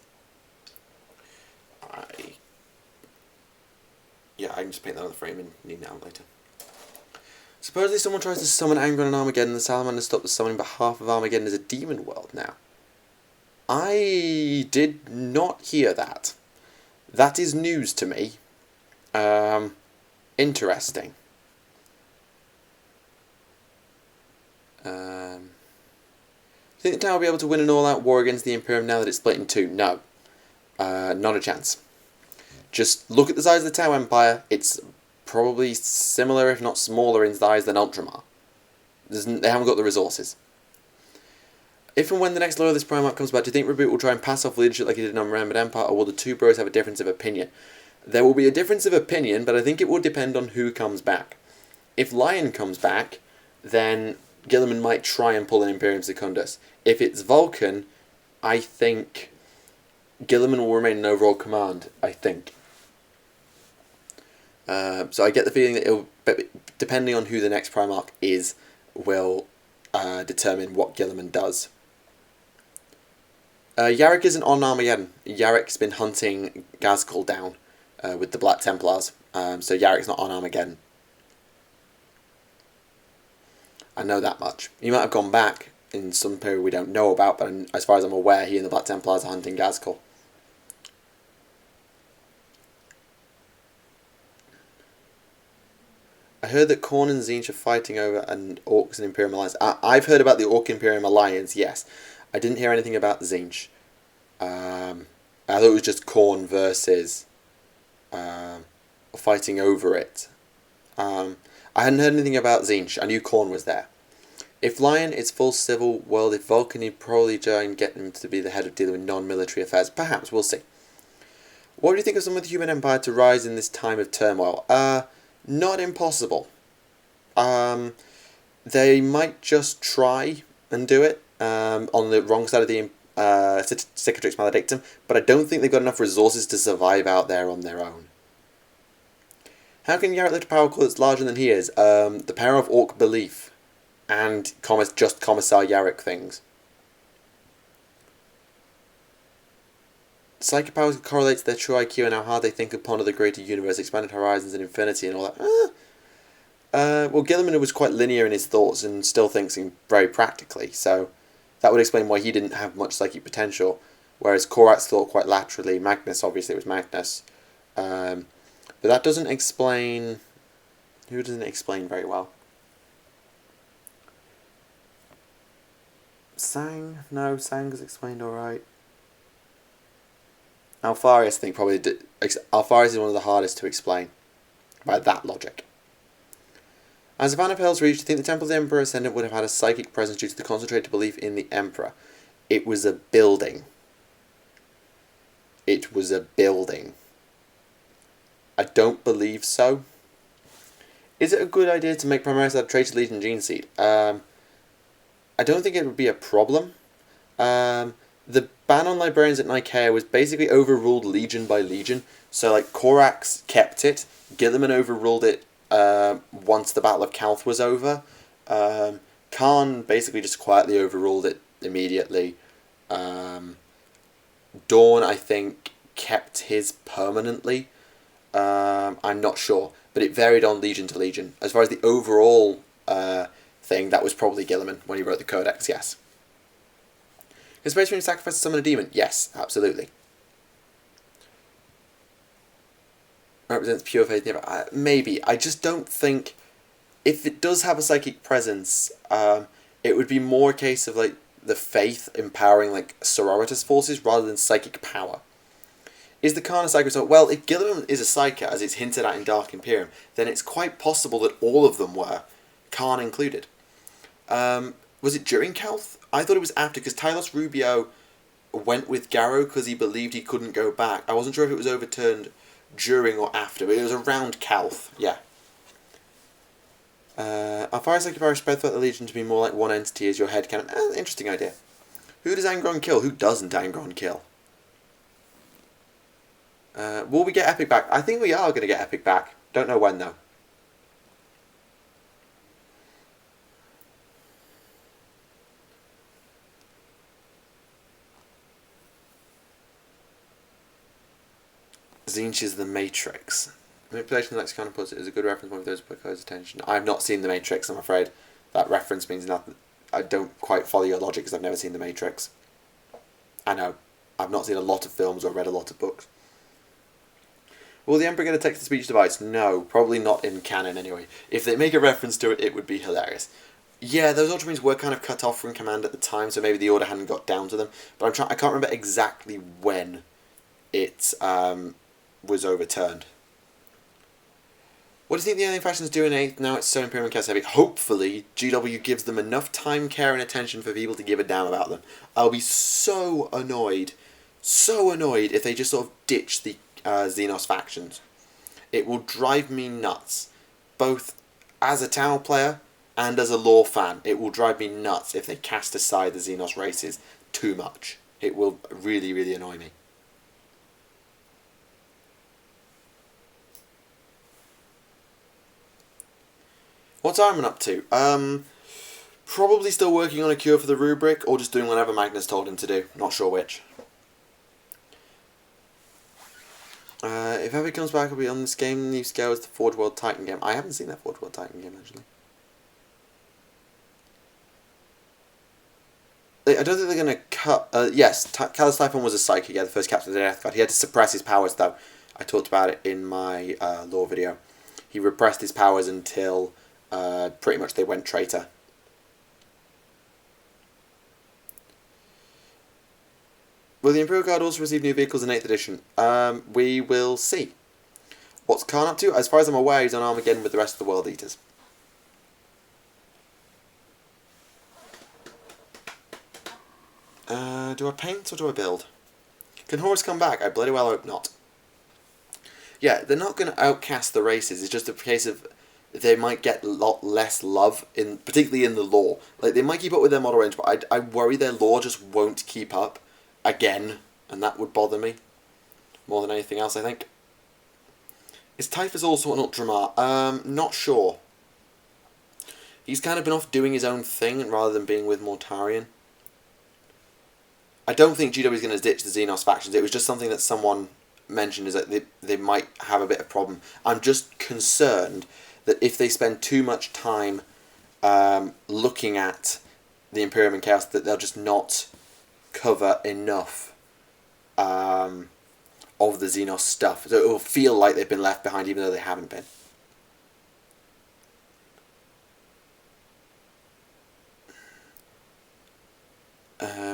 Yeah, I can just paint that on the frame and need it out later. Supposedly someone tries to summon anger on Armageddon and the Salamander stopped the summoning, but half of Armageddon is a demon world now. I did not hear that. That is news to me. Interesting. Think the town will be able to win an all-out war against the Imperium now that it's split in two? No. Not a chance. Just look at the size of the Tau Empire. It's probably similar, if not smaller, in size than Ultramar. They haven't got the resources. If and when the next Loyalist Primarch comes back, do you think Reboot will try and pass off leadership like he did in Unremembered Empire, or will the two bros have a difference of opinion? There will be a difference of opinion, but I think it will depend on who comes back. If Lion comes back, then Guilliman might try and pull an Imperium Secundus. If it's Vulcan, I think Guilliman will remain in overall command, I think. So I get the feeling that it'll, depending on who the next Primarch is, will determine what Guilliman does. Yarrick isn't on Armageddon. Yarrick's been hunting Ghazghkull down with the Black Templars, so Yarrick's not on Armageddon. I know that much. He might have gone back in some period we don't know about, but as far as I'm aware, he and the Black Templars are hunting Ghazghkull. I heard that Khorne and Tzeentch are fighting over an Orcs and Imperium Alliance. I've heard about the Orc Imperium Alliance, yes. I didn't hear anything about Tzeentch. I thought it was just Khorne versus fighting over it. I hadn't heard anything about Tzeentch. I knew Khorne was there. If Lion, it's full civil world. If Vulcan, he'd probably try and get him to be the head of dealing with non-military affairs. Perhaps, we'll see. What do you think of some of the human empire to rise in this time of turmoil? Not impossible. They might just try and do it on the wrong side of the Cicatrix Maledictum, but I don't think they've got enough resources to survive out there on their own. How can Yarrick lift a power core that's larger than he is? The power of Orc belief and just Commissar Yarrick things. Psychic powers correlate to their true IQ and how hard they think upon the greater universe, expanded horizons and infinity and all that. Well, Guilliman was quite linear in his thoughts and still thinks very practically, so that would explain why he didn't have much psychic potential, whereas Korax thought quite laterally. Magnus, obviously, it was Magnus. But that doesn't explain... Who doesn't explain very well? Sang? No, Sang is explained alright. Alpharius, I think, probably... Alpharius is one of the hardest to explain, by that logic. As Savannah Pales reached, I think the Temple of the Emperor Ascendant would have had a psychic presence due to the concentrated belief in the Emperor. It was a building. It was a building. I don't believe so. Is it a good idea to make Primaris out of Traitor Legion Gene Seed? I don't think it would be a problem. The ban on librarians at Nicaea was basically overruled Legion by Legion. So, like, Korax kept it. Guilliman overruled it once the Battle of Calth was over. Khan basically just quietly overruled it immediately. Dawn, I think, kept his permanently. I'm not sure, but it varied on Legion to Legion. As far as the overall thing, that was probably Guilliman when he wrote the Codex, yes. Can Space Marine sacrifice to summon a demon? Yes, absolutely. represents pure faith. Maybe. I just don't think... If it does have a psychic presence, it would be more a case of, like, the faith empowering, like, Sororitas forces rather than psychic power. Is the Khan a Psycho Assault? Well, if Gilliman is a Psyker, as it's hinted at in Dark Imperium, then it's quite possible that all of them were, Khan included. Was it during Kelth? I thought it was after, because Tylos Rubio went with Garrow because he believed he couldn't go back. I wasn't sure if it was overturned during or after, but it was around Kelth, yeah. Our fire psychic power spread throughout the Legion to be more like one entity as your headcanon. Interesting idea. Who does Angron kill? Who doesn't Angron kill? Will we get Epic back? I think we are going to get Epic back. Don't know when, though. Zinch is the Matrix. Manipulation of lexicon puts it as a good reference point for those who put close attention. I've not seen the Matrix, I'm afraid. That reference means nothing. I don't quite follow your logic because I've never seen the Matrix. I know. I've not seen a lot of films or read a lot of books. Will the Emperor get a text-to-speech device? No, probably not in canon anyway. If they make a reference to it, it would be hilarious. Yeah, those Ultramarines were kind of cut off from command at the time, so maybe the order hadn't got down to them. But I can't remember exactly when it was overturned. What do you think the alien factions do in 8th now it's so Imperium and Chaos heavy? Hopefully, GW gives them enough time, care, and attention for people to give a damn about them. I'll be so annoyed if they just sort of ditch the Xenos factions. It will drive me nuts, both as a Tau player and as a lore fan. It will drive me nuts if they cast aside the Xenos races too much. It will really, really annoy me. What's Ironman up to? Probably still working on a cure for the rubric, or just doing whatever Magnus told him to do. Not sure which. If Epic comes back, it'll be on this game. New scale is the Forge World Titan game. I haven't seen that Forge World Titan game, actually. I don't think they're going to cut... yes, Callus Typhon was a Psychic, yeah, the first captain of the Death God. He had to suppress his powers, though. I talked about it in my lore video. He repressed his powers until pretty much they went traitor. Will the Imperial Guard also receive new vehicles in 8th edition? We will see. What's Khan up to? As far as I'm aware, he's on Armageddon with the rest of the World Eaters. Do I paint or do I build? Can Horus come back? I bloody well hope not. Yeah, they're not going to outcast the races. It's just a case of they might get a lot less love, particularly in the lore. Like, they might keep up with their model range, but I worry their lore just won't keep up again, and that would bother me more than anything else, I think. Is Typhus also an Ultramar? Not sure. He's kind of been off doing his own thing rather than being with Mortarion. I don't think GW is going to ditch the Xenos factions. It was just something that someone mentioned, is that they might have a bit of problem. I'm just concerned that if they spend too much time looking at the Imperium and Chaos, that they'll just not cover enough of the Xenos stuff. So it will feel like they've been left behind even though they haven't been.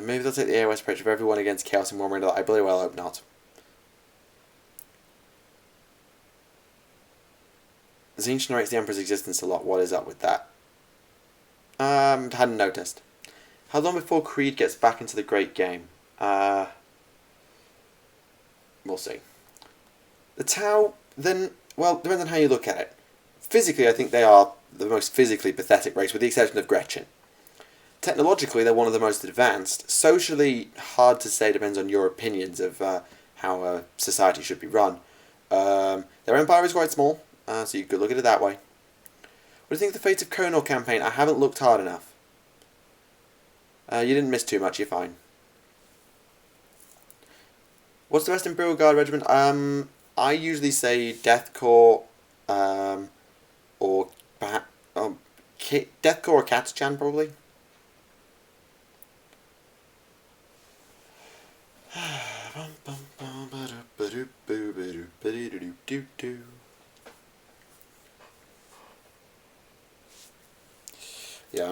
Maybe they'll take the AOS approach of everyone against Chaos in one way or another. I bloody well hope not. Zinch narrates the Emperor's existence a lot. What is up with that? Hadn't noticed. How long before Creed gets back into the great game? We'll see. The Tau, then, well, depends on how you look at it. Physically, I think they are the most physically pathetic race, with the exception of Gretchen. Technologically, they're one of the most advanced. Socially, hard to say, depends on your opinions of how a society should be run. Their empire is quite small, so you could look at it that way. What do you think of the Fate of Konor campaign? I haven't looked hard enough. You didn't miss too much, you're fine. What's the best Imperial Guard regiment? I usually say Death Corps, or perhaps Death Corps or Katachan, probably.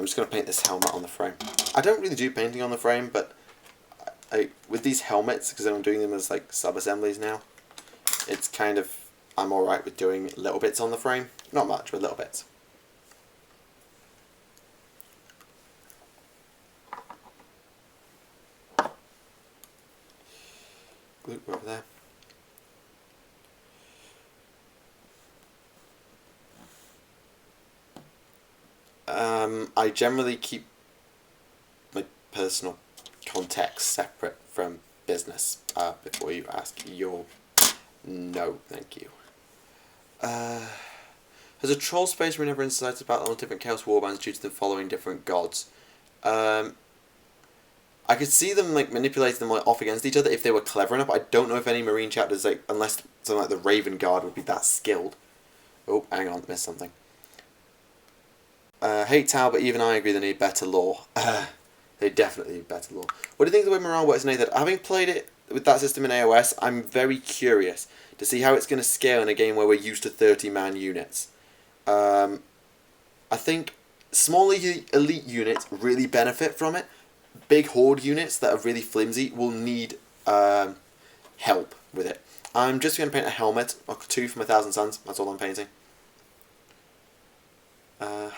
I'm just going to paint this helmet on the frame. I don't really do painting on the frame, but with these helmets, because I'm doing them as like sub-assemblies now, it's kind of, I'm alright with doing little bits on the frame. Not much, but little bits. Glue over there. I generally keep my personal context separate from business before you ask your... No, thank you. Has a troll space marine ever incited battle on different Chaos Warbands due to them following different gods? I could see them like manipulating them like, off against each other if they were clever enough. I don't know if any marine chapters, like, unless something like the Raven Guard would be that skilled. Oh, hang on, missed something. Hate Tau, but even I agree they need better lore. They definitely need better lore. What do you think of the way morale works in AZ? Having played it with that system in AOS, I'm very curious to see how it's going to scale in a game where we're used to 30-man units. I think small elite units really benefit from it. Big horde units that are really flimsy will need help with it. I'm just going to paint a helmet, or 2 from 1,000 Suns. That's all I'm painting.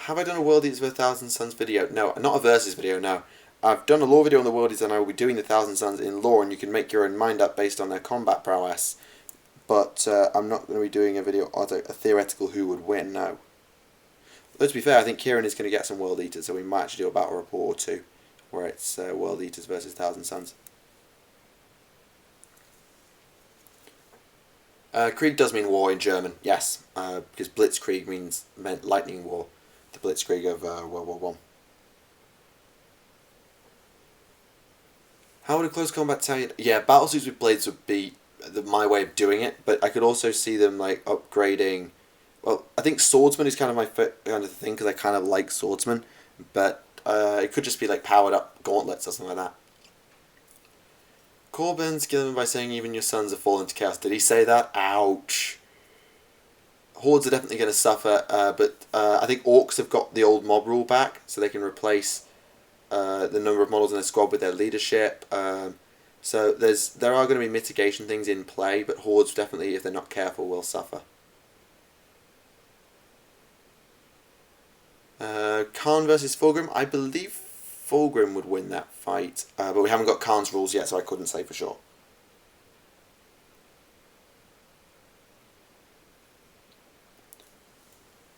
Have I done a World Eaters of 1,000 Suns video? No, not a versus video, no. I've done a lore video on the World Eaters and I will be doing the 1,000 Suns in lore, and you can make your own mind up based on their combat prowess. But I'm not going to be doing a video on a theoretical who would win, no. Though to be fair, I think Kieran is going to get some World Eaters, so we might actually do a battle report or two, where it's World Eaters versus 1,000 Suns. Krieg does mean war in German, yes, because Blitzkrieg meant lightning war, the Blitzkrieg of World War I. How would a close combat Italian... Yeah, battlesuits with blades would be my way of doing it, but I could also see them like upgrading... Well, I think swordsman is kind of my kind of thing, because I kind of like swordsman, but it could just be like powered up gauntlets or something like that. Corbyn's killing him by saying even your sons have fallen to chaos. Did he say that? Ouch. Hordes are definitely going to suffer, but I think orcs have got the old mob rule back, so they can replace the number of models in their squad with their leadership. So there are going to be mitigation things in play, but hordes definitely, if they're not careful, will suffer. Khan versus Fulgrim. I believe Fulgrim would win that fight, but we haven't got Khan's rules yet, so I couldn't say for sure.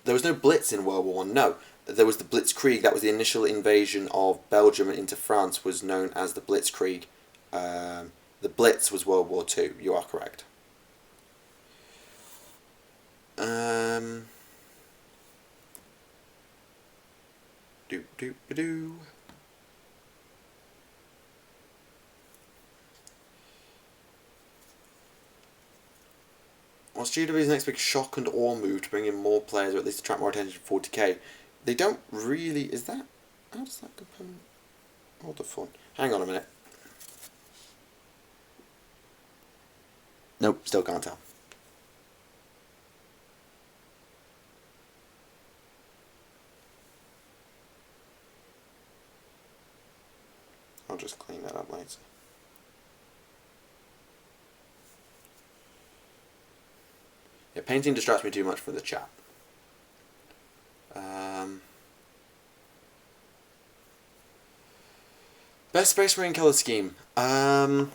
There was no Blitz in World War I, no. There was the Blitzkrieg. That was the initial invasion of Belgium into France, was known as the Blitzkrieg. The Blitz was World War II, you are correct. What's GW's next big shock and awe move to bring in more players, or at least attract more attention from 40k? They don't really... Is that... How does that component... Hold the phone. Hang on a minute. Nope, still can't tell. I'll just clean that up later. Yeah, painting distracts me too much from the chat. Best Space Marine colour scheme. I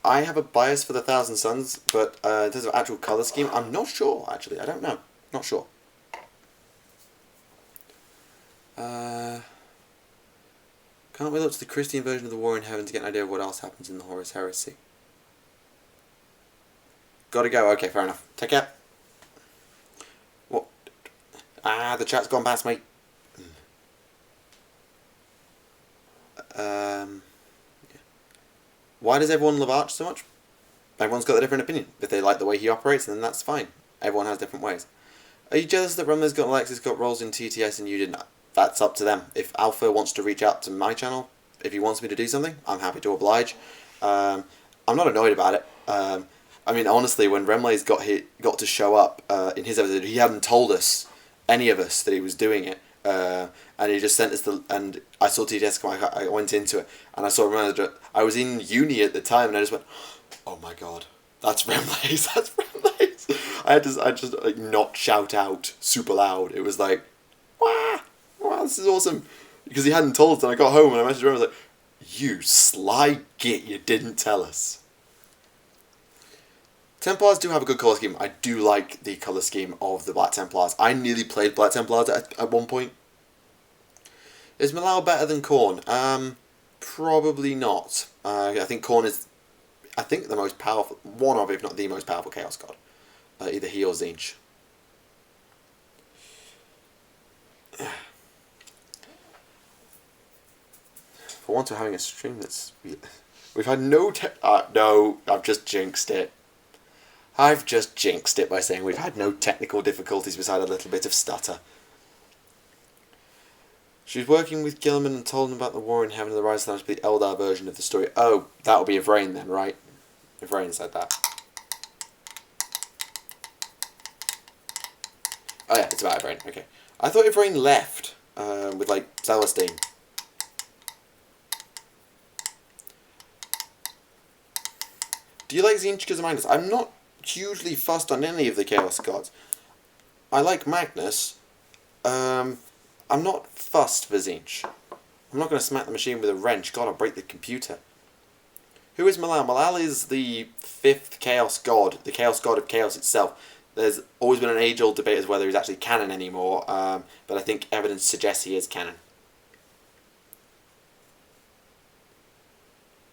have a bias for the 1,000 Suns, but in terms of actual colour scheme, I'm not sure, actually. I don't know. Not sure. Can't we look to the Christian version of the War in Heaven to get an idea of what else happens in the Horus Heresy? Gotta go. Okay, fair enough. Take care. What? Ah, the chat's gone past me. Why does everyone love Arch so much? Everyone's got a different opinion. If they like the way he operates, then that's fine. Everyone has different ways. Are you jealous that Rumler's got Alexis got roles in TTS and you didn't? That's up to them. If Alpha wants to reach out to my channel, if he wants me to do something, I'm happy to oblige. I'm not annoyed about it. I mean, honestly, when Remlay's got to show up in his episode, he hadn't told us, any of us, that he was doing it. And he just sent us and I saw TTS come. I went into it, and I saw a manager. I was in uni at the time, and I just went, "Oh my god, that's Remlace! That's Remlace!" I just like not shout out super loud. It was like, "Wow, wow, this is awesome!" Because he hadn't told us, and I got home and I messaged him. I was like, "You sly git! You didn't tell us." Templars do have a good colour scheme. I do like the colour scheme of the Black Templars. I nearly played Black Templars at one point. Is Malal better than Khorne? Probably not. I think Khorne is, I think, the most powerful, one of, if not the most powerful Chaos God. Either he or Tzeentch. For once we're having a stream that's... We've had no no, I've just jinxed it. I've just jinxed it by saying we've had no technical difficulties beside a little bit of stutter. She was working with Gilliman and told him about the War in Heaven and the Rise of the Lamb to be the Eldar version of the story. Oh, that'll be Yvraine then, right? Yvraine said that. Oh yeah, it's about Yvraine, okay. I thought Yvraine left with, like, Celestine. Do you like Tzeentch because of Magnus? I'm not hugely fussed on any of the Chaos Gods. I like Magnus. I'm not fussed for Tzeentch. I'm not going to smack the machine with a wrench. God, I'll break the computer. Who is Malal? Malal is the 5th Chaos God, the Chaos God of Chaos itself. There's always been an age-old debate as to whether he's actually canon anymore, but I think evidence suggests he is canon.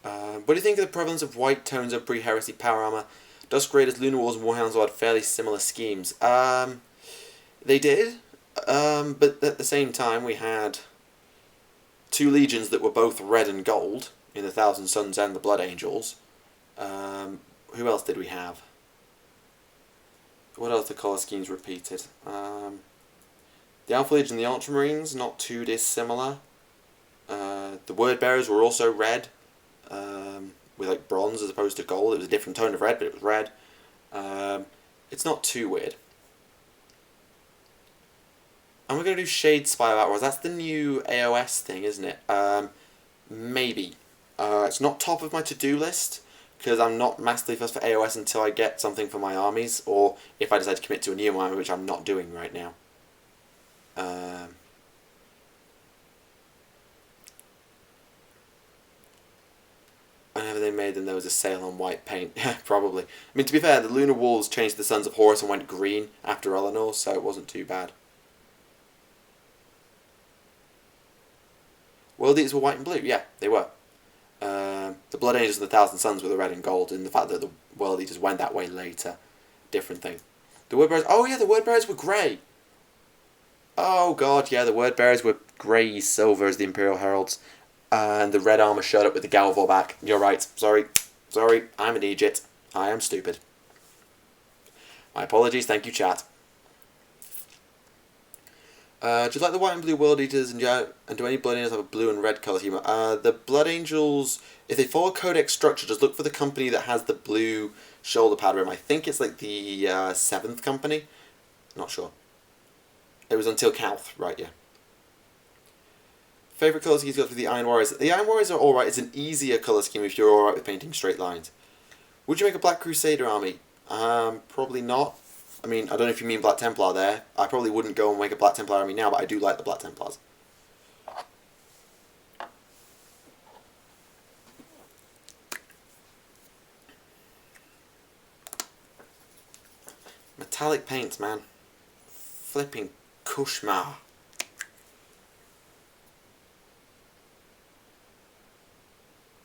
What do you think of the prevalence of white tones of pre-heresy power armor? Dusk Raiders, Lunar Wars, and Warhounds all had fairly similar schemes. They did, but at the same time we had 2 legions that were both red and gold in the Thousand Suns and the Blood Angels. Who else did we have? What else the colour schemes repeated? The Alpha Legion and the Ultramarines, not too dissimilar. The Word Bearers were also red. With like bronze as opposed to gold. It was a different tone of red, but it was red. It's not too weird. And we're going to do Shade Spy of Outlaws. That's the new AOS thing, isn't it? Maybe. It's not top of my to-do list, because I'm not massively fussed for AOS until I get something for my armies, or if I decide to commit to a new army, which I'm not doing right now. Whenever they made them, there was a sale on white paint. Probably. I mean, to be fair, the Lunar Wolves changed the Sons of Horus and went green after Eleanor, so it wasn't too bad. World Eaters were white and blue. Yeah, they were. The Blood Angels and the Thousand Suns were the red and gold, and the fact that the World Eaters went that way later, different thing. The Word Bearers... Oh, yeah, the Word Bearers were grey. Oh, God, yeah, the Word Bearers were grey silver as the Imperial Heralds. And the red armour showed up with the Galvor back. You're right. Sorry, I'm an idiot. I am stupid. My apologies, thank you, chat. Do you like the white and blue World Eaters, and do any Blood Angels have a blue and red colour scheme? The Blood Angels, if they follow Codex structure, just look for the company that has the blue shoulder pad rim. I think it's like the 7th company. Not sure. It was until Calth, right, yeah. Favourite colour schemes got for the Iron Warriors. The Iron Warriors are alright. It's an easier colour scheme if you're alright with painting straight lines. Would you make a Black Crusader army? Probably not. I mean, I don't know if you mean Black Templar there. I probably wouldn't go and make a Black Templar army now, but I do like the Black Templars. Metallic paints, man. Flipping Kushmar.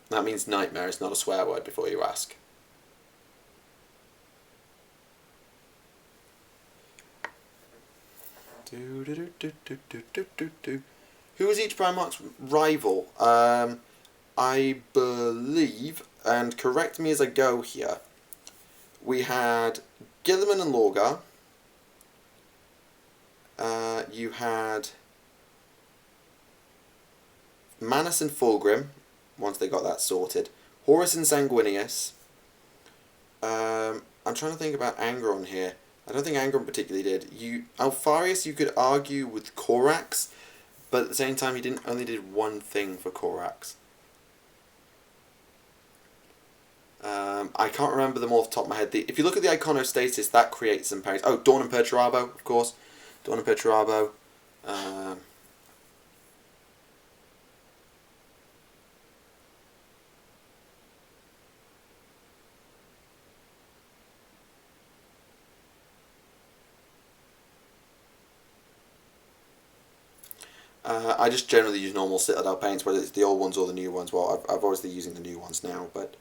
That means nightmare. It's not a swear word before you ask. Who is each Primarch's rival? I believe, and correct me as I go here, we had Gilliman and Lorgar. You had Manus and Fulgrim, once they got that sorted. Horus and Sanguinius. I'm trying to think about Angron here. I don't think Angron particularly did. Alfarius, you could argue with Corax, But at the same time, he only did one thing for Korax. I can't remember them all off the top of my head. If you look at the Iconostasis, that creates some pairings. Oh, Dawn and Perturabo, of course. Dawn and Perturabo. I just generally use normal Citadel paints, whether it's the old ones or the new ones. Well, I've always been using the new ones now, but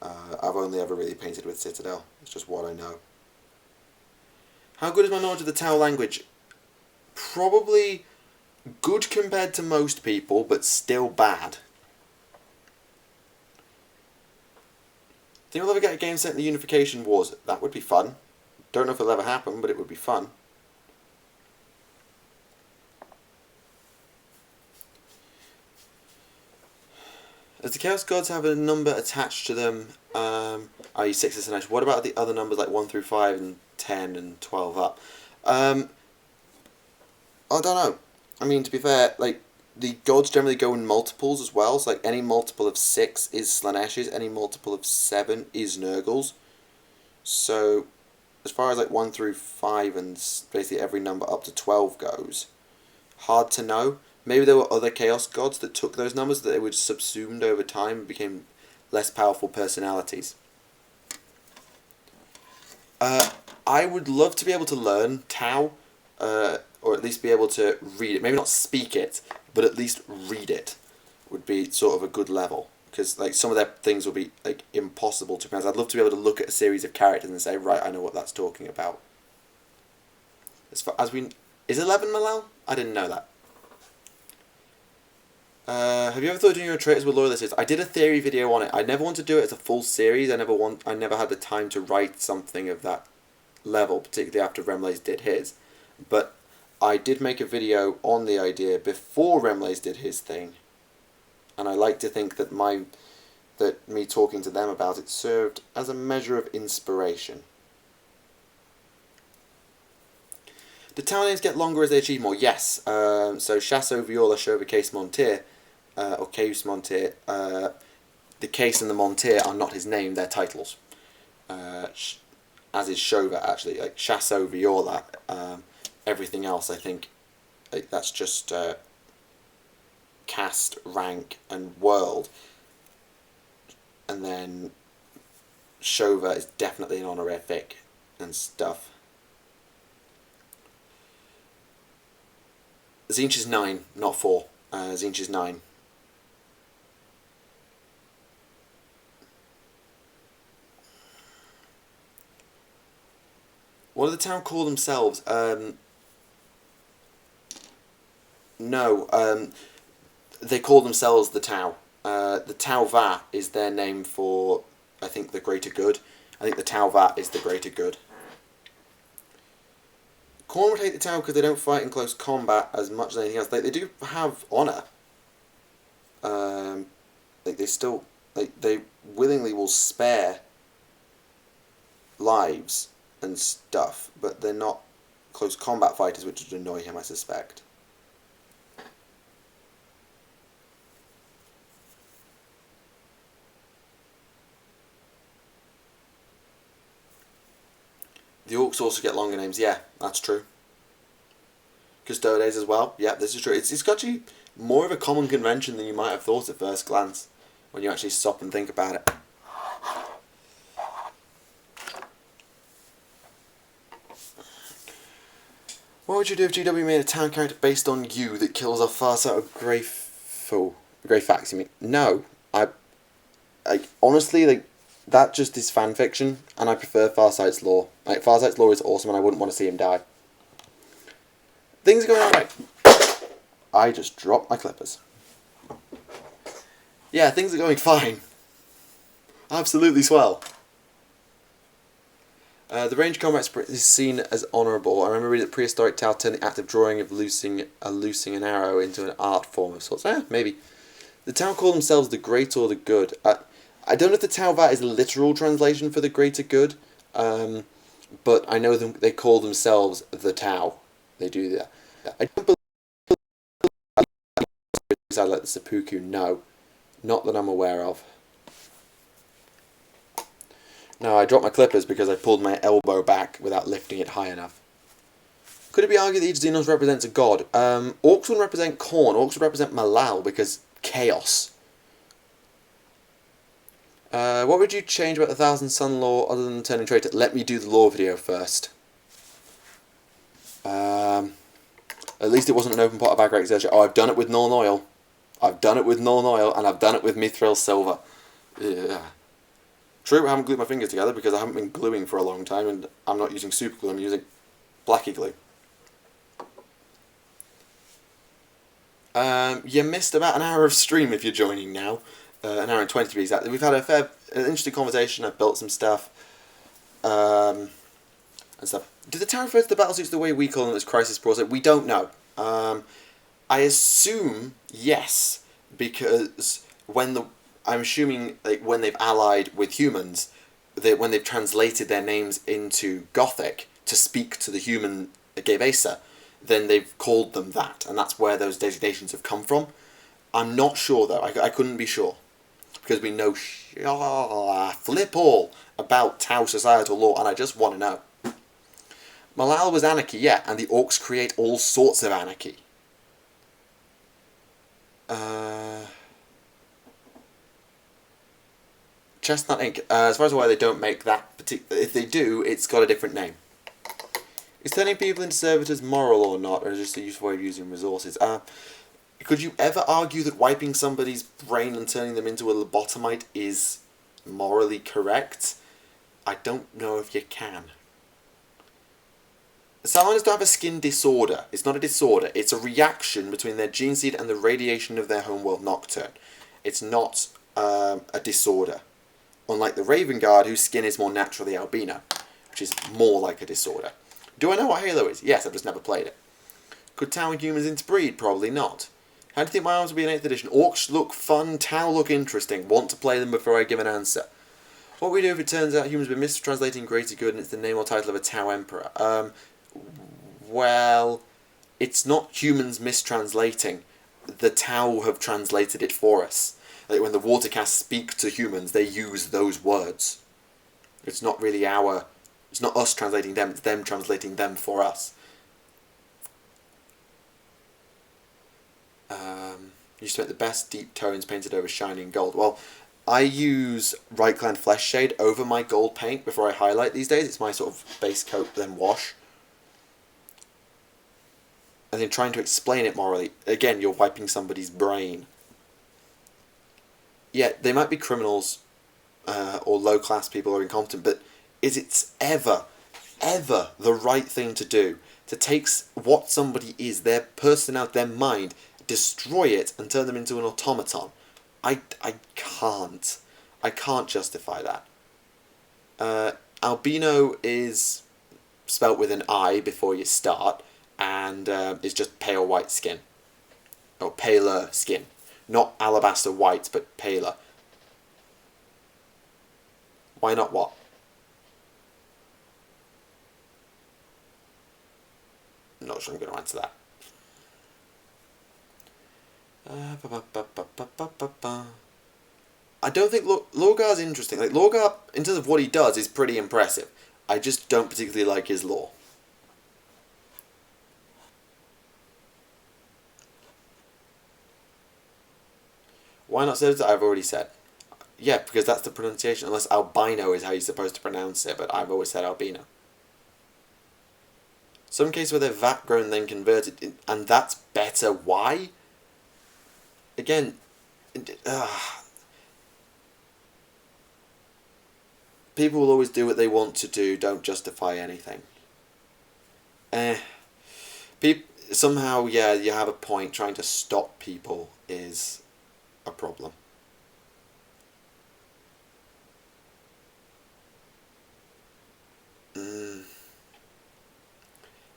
I've only ever really painted with Citadel. It's just what I know. How good is my knowledge of the Tau language? Probably good compared to most people, but still bad. Think we'll ever get a game set in the Unification Wars? That would be fun. Don't know if it'll ever happen, but it would be fun. Does the Chaos Gods have a number attached to them? I.e. 6 is an edge. What about the other numbers like 1 through 5 and 10 and 12 up? I don't know. I mean, to be fair, like, the gods generally go in multiples as well. So, like, any multiple of 6 is Slaaneshes, any multiple of 7 is Nurgles. So, as far as, like, 1 through 5 and basically every number up to 12 goes, hard to know. Maybe there were other Chaos Gods that took those numbers, that they were subsumed over time and became less powerful personalities. I would love to be able to learn Tau, or at least be able to read it. Maybe not speak it, but at least read it would be sort of a good level. Because like some of their things will be like impossible to pronounce. I'd love to be able to look at a series of characters and say, right, I know what that's talking about. As far as is 11 Malal? I didn't know that. Have you ever thought of doing your traitors with loyalists? I did a theory video on it. I never want to do it as a full series. I never had the time to write something of that level, particularly after Remlace did his. But I did make a video on the idea before Remlace did his thing, and I like to think that me talking to them about it served as a measure of inspiration. Do town names get longer as they achieve more? Yes. So Chasso, Viola, Chauva, Case, Montier, or Case Montier, the Case and the Montier are not his name, they're titles. As is Chauva, actually. Like Chasso, Viola, everything else, I think, like, that's just caste, rank, and world. And then Chauva is definitely an honorific and stuff. Tzeentch is 9, not 4. Tzeentch is 9. What do the town call themselves? No, they call themselves the Tau. The Tau Va is their name for, I think, the greater good. I think the Tau Va is the greater good. Khorne would hate the Tau because they don't fight in close combat as much as anything else. They do have honour. Like they willingly will spare lives and stuff, but they're not close combat fighters, which would annoy him, I suspect. The Orcs also get longer names. Yeah, that's true. Custodes as well. Yeah, this is true. It's actually more of a common convention than you might have thought at first glance, when you actually stop and think about it. What would you do if GW made a town character based on you that kills off Farsight or Greyfax, you mean? No. I honestly, like, that just is fan fiction, and I prefer Farsight's lore. Like, Farsight's lore is awesome, and I wouldn't want to see him die. Things are going alright. I just dropped my clippers. Yeah, things are going fine. Absolutely swell. The range combat is seen as honourable. I remember reading that prehistoric Tau turned the act of drawing of loosing an arrow into an art form of sorts. Maybe. The Tau call themselves the great or the good. I don't know if the Tau Va is a literal translation for the greater good, but I know they call themselves the Tau. They do that. I don't exactly like the seppuku, no. Not that I'm aware of. No, I dropped my clippers because I pulled my elbow back without lifting it high enough. Could it be argued that each Xenos represents a god? Orcs would represent Khorne. Orcs would represent Malal because chaos. What would you change about the Thousand Sun law other than turning traitor? Let me do the law video first. At least it wasn't an open pot of aggro exertion. Oh, I've done it with Norn Oil. I've done it with Norn Oil, and I've done it with Mithril Silver. Yeah. True, I haven't glued my fingers together because I haven't been gluing for a long time, and I'm not using super glue, I'm using blacky glue. You missed about an hour of stream if you're joining now. An hour and 20 to be exact. We've had an interesting conversation, I've built some stuff. And stuff. Do the tower refer to the battlesuits the way we call them as crisis pros? We don't know. I assume yes, because I'm assuming like, when they've allied with humans, when they've translated their names into Gothic to speak to the human Gevesa, then they've called them that, and that's where those designations have come from. I'm not sure though. I couldn't be sure because we know flip all about Tau societal law, and I just want to know. Malal was anarchy, yeah, and the orcs create all sorts of anarchy. Chestnut Ink. As far as I'm aware, they don't make that particular. If they do, it's got a different name. Is turning people into servitors moral or not, or just a useful way of using resources? Could you ever argue that wiping somebody's brain and turning them into a lobotomite is morally correct? I don't know if you can. Salamanders don't have a skin disorder. It's not a disorder. It's a reaction between their gene seed and the radiation of their homeworld Nocturne. It's not a disorder. Unlike the Raven Guard, whose skin is more naturally albino, which is more like a disorder. Do I know what Halo is? Yes, I've just never played it. Could Tau and humans interbreed? Probably not. How do you think my arms will be in 8th edition? Orcs look fun, Tau look interesting. Want to play them before I give an answer. What we do if it turns out humans have been mistranslating greater good and it's the name or title of a Tau Emperor? Well, it's not humans mistranslating. The Tau have translated it for us. Like when the Watercasts speak to humans, they use those words. It's not really it's not us translating them, it's them translating them for us. You spent the best deep tones painted over shining gold. Well, I use Right Clan Flesh Shade over my gold paint before I highlight these days. It's my sort of base coat, then wash. And then trying to explain it morally. Again, you're wiping somebody's brain. Yeah, they might be criminals or low-class people or incompetent, but is it ever the right thing to do to take what somebody is, their personality, their mind, destroy it and turn them into an automaton? I can't. I can't justify that. Albino is spelt with an I before you start, and it's just pale white skin. Or paler skin. Not alabaster white, but paler. Why not what? I'm not sure I'm going to answer that. I don't think Lorgar's interesting. Like Lorgar, in terms of what he does, is pretty impressive. I just don't particularly like his lore. Why not servitor? I've already said. Yeah, because that's the pronunciation, unless albino is how you're supposed to pronounce it, but I've always said albino. Some cases where they're vat grown then converted, and that's better. Why? Again, people will always do what they want to do, don't justify anything. Somehow, yeah, you have a point, trying to stop people is a problem.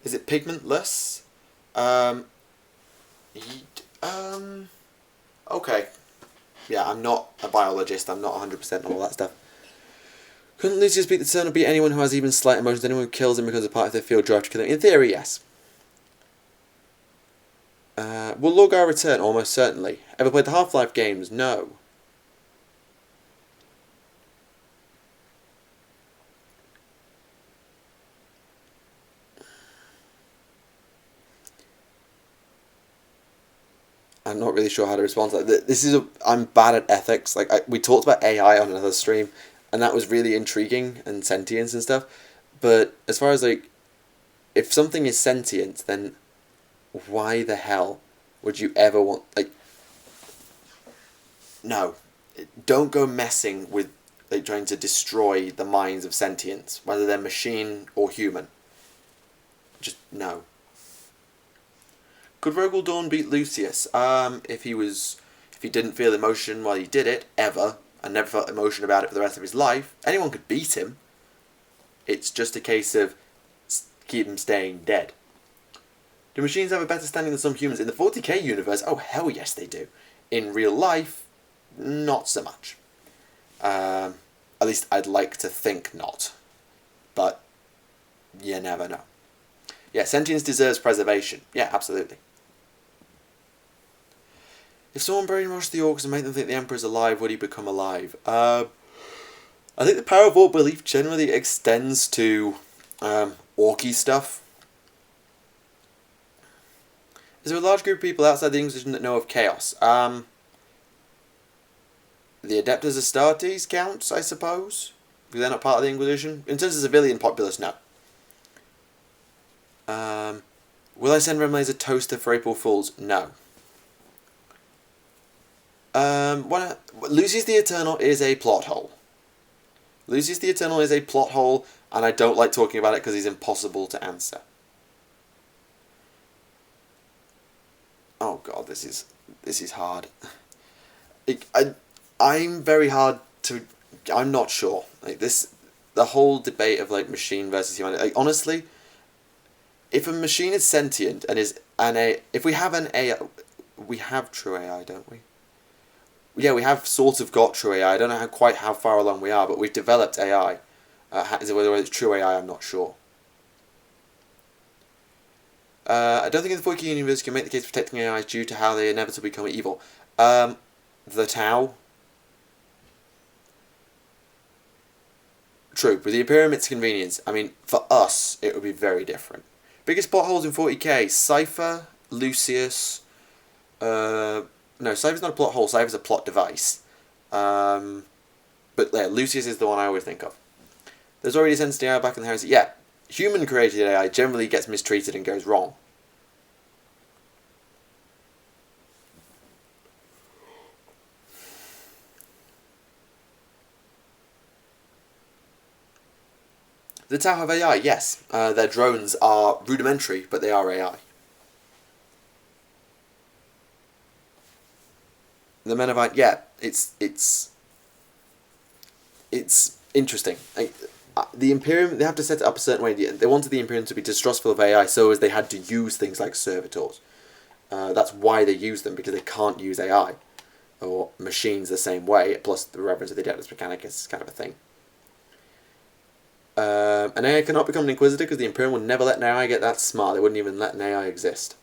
Is it pigmentless? Okay. Yeah, I'm not a biologist. I'm not 100% on all that stuff. Couldn't Lucius beat the Turn or beat anyone who has even slight emotions? Anyone who kills him becomes a part of their field drive to kill him? In theory, yes. Will Lorgar return? Almost certainly. Ever played the Half-Life games? No. I'm not really sure how to respond to that. This is I'm bad at ethics. Like we talked about AI on another stream, and that was really intriguing and sentience and stuff. But as far as like, if something is sentient, then why the hell would you ever want like? No, don't go messing with like trying to destroy the minds of sentients, whether they're machine or human. Just no. Could Rogel Dawn beat Lucius? If he didn't feel emotion while he did it ever, and never felt emotion about it for the rest of his life, anyone could beat him. It's just a case of keep him staying dead. Do machines have a better standing than some humans in the 40k universe? Oh hell yes they do. In real life, not so much. At least I'd like to think not, but you never know. Yeah, sentience deserves preservation. Yeah, absolutely. If someone brainwashed the orcs and made them think the Emperor's alive, would he become alive? I think the power of orc belief generally extends to orky stuff. Is there a large group of people outside the Inquisition that know of chaos? The Adeptus Astartes counts, I suppose, because they're not part of the Inquisition. In terms of civilian populace, no. Will I send Remlays a toaster for April Fools? No. Lucius the Eternal is a plot hole. Lucius the Eternal is a plot hole, and I don't like talking about it because he's impossible to answer. Oh god, this is hard. I'm very hard to. I'm not sure. Like this, the whole debate of like machine versus humanity. Like, honestly, if a machine is sentient and if we have an AI, we have true AI, don't we? Yeah, we have sort of got true AI. I don't know quite how far along we are, but we've developed AI. Whether it's true AI, I'm not sure. I don't think in the 40k universe you can make the case for protecting AI due to how they inevitably become evil. The Tau. True, but the Imperium, it's convenience. I mean, for us, it would be very different. Biggest plot holes in 40k: Cypher, Lucius. No, Cypher's not a plot hole. Cypher's a plot device. But yeah, Lucius is the one I always think of. There's already a sensitive AI back in the heresy. Yeah, human created AI generally gets mistreated and goes wrong. The Tau have AI, yes. Their drones are rudimentary, but they are AI. The Menavite, yeah, it's interesting. The Imperium, they have to set it up a certain way. They wanted the Imperium to be distrustful of AI, so as they had to use things like servitors. That's why they use them, because they can't use AI or machines the same way. Plus, the reverence of the Adeptus Mechanicus is kind of a thing. An AI cannot become an Inquisitor because the Imperium would never let an AI get that smart. They wouldn't even let an AI exist.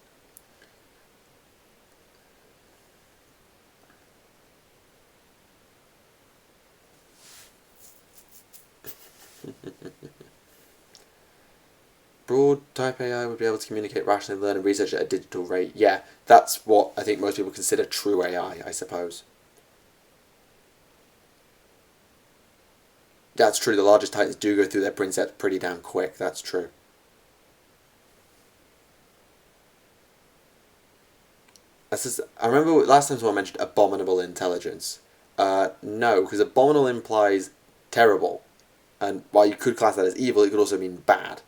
Broad type AI would be able to communicate rationally, learn and research at a digital rate. Yeah, that's what I think most people consider true AI, I suppose. That's true, the largest titans do go through their print sets pretty damn quick, that's true. I remember last time someone mentioned abominable intelligence. No, because abominable implies terrible. And while you could class that as evil, it could also mean bad.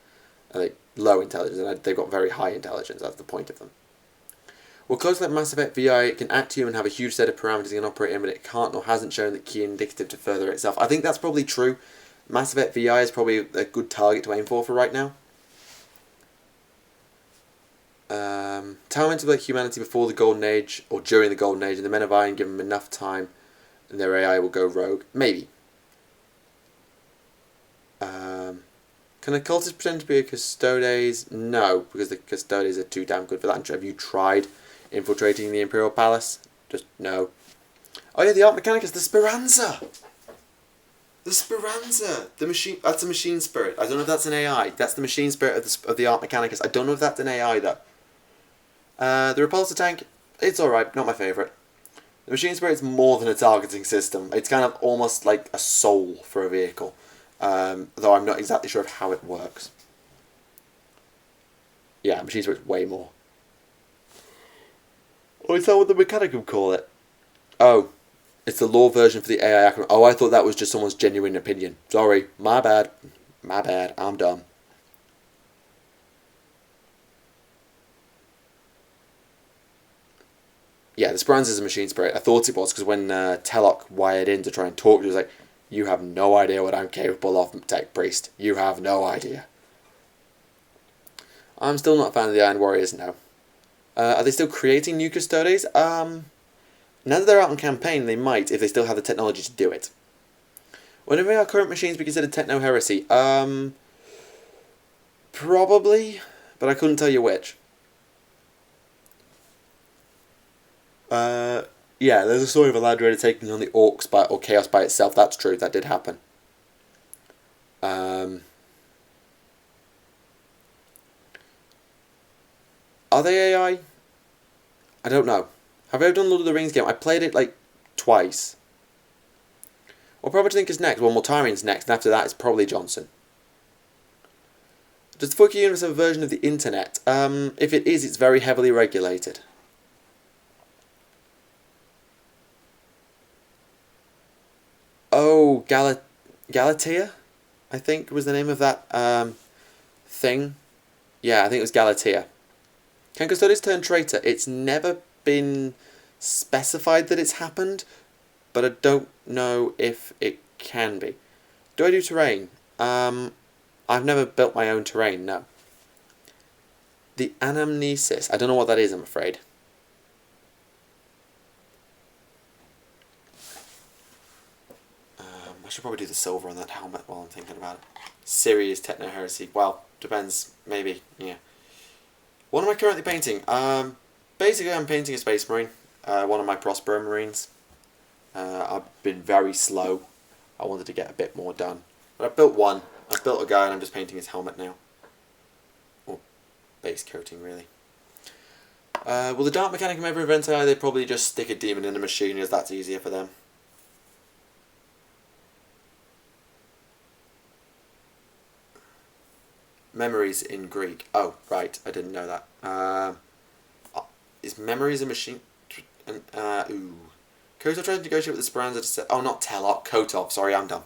Like low intelligence, and they've got very high intelligence, that's the point of them. Well, close like Mass Effect VI, it can act human, have a huge set of parameters it can operate in, but it can't nor hasn't shown the key indicative to further itself. I think that's probably true. Mass Effect VI is probably a good target to aim for right now. Tau meant to be like humanity before the Golden Age, or during the Golden Age, and the Men of Iron give them enough time, and their AI will go rogue. Maybe. Can a cultist pretend to be a Custodes? No, because the Custodes are too damn good for that. Have you tried? infiltrating the Imperial Palace. Just no. Oh yeah, the Art Mechanicus, the Speranza! The Speranza! The machine, that's a machine spirit. I don't know if that's an AI. That's the machine spirit of the Art Mechanicus. I don't know if that's an AI though. The Repulsor tank, it's alright, not my favourite. The machine spirit is more than a targeting system. It's kind of almost like a soul for a vehicle. Though I'm not exactly sure of how it works. Yeah, machine spirit's way more. Oh, is that what the Mechanicum call it? Oh, it's the law version for the AI acronym. Oh, I thought that was just someone's genuine opinion. Sorry, my bad. My bad, I'm dumb. Yeah, the Speranza is a machine spirit. I thought it was, because when Telok wired in to try and talk, he was like, you have no idea what I'm capable of, Tech Priest. You have no idea. I'm still not a fan of the Iron Warriors now. Are they still creating new Custodes? Now that they're out on campaign, they might, if they still have the technology to do it. Would any of our current machines be considered techno-heresy? Probably, but I couldn't tell you which. Yeah, there's a story of a Land Raider taking on the Orcs or Chaos by itself. That's true, that did happen. Are they AI? I don't know. Have I ever done Lord of the Rings game? I played it like twice. What probably think is next? Well, Mortarian's next, and after that it's probably Johnson. Does the 4K universe have a version of the internet? If it is, it's very heavily regulated. Oh, Galatea, I think was the name of that thing. Yeah, I think it was Galatea. Can Custodes turn traitor? It's never been specified that it's happened, but I don't know if it can be. Do I do terrain? I've never built my own terrain, no. The anamnesis. I don't know what that is, I'm afraid. I should probably do the silver on that helmet while I'm thinking about it. Serious techno-heresy. Well, depends. Maybe, yeah. What am I currently painting? Basically, I'm painting a Space Marine. One of my Prospero Marines. I've been very slow. I wanted to get a bit more done. But I've built one. I've built a guy and I'm just painting his helmet now. Or base coating, really. Will the Dark Mechanicum ever invent AI? They probably just stick a demon in a machine as that's easier for them. Memories in Greek. Oh, right. I didn't know that. Is memories a machine? Ooh. Kotov tried to negotiate with the Speranza to say... Oh, not Telok. Kotov. Sorry, I'm dumb.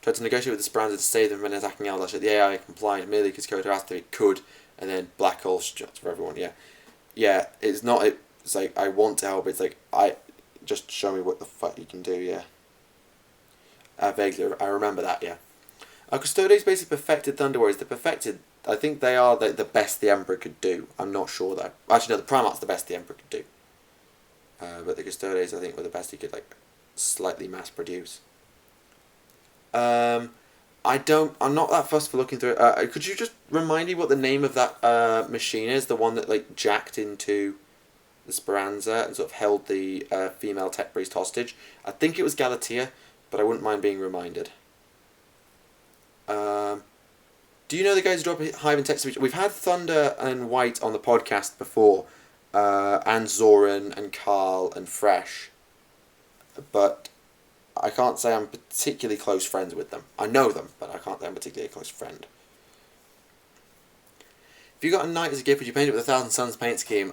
Tried to negotiate with the Speranza to save them from an attacking Eldash. The AI complied merely because Kotov asked if it could. And then black hole shots for everyone. Yeah. Yeah, it's not... It's like, I want to help. It's like, just show me what the fuck you can do, yeah. Vaguely, I remember that, yeah. Custodes basically perfected Thunder Warriors. They're perfected. I think they are the best the Emperor could do. I'm not sure though. Actually, no, the Primarch's the best the Emperor could do. But the Custodes, I think, were the best he could like slightly mass produce. I'm not that fussed for looking through it. Could you just remind me what the name of that machine is? The one that like jacked into the Speranza and sort of held the female tech priest hostage. I think it was Galatea, but I wouldn't mind being reminded. Do you know the guys who drop Hive and text? We've had Thunder and White on the podcast before, and Zoran and Carl and Fresh, but I can't say I'm particularly close friends with them. I know them, but I can't say I'm particularly a close friend. If you got a knight as a gift, would you paint it with a Thousand Suns paint scheme?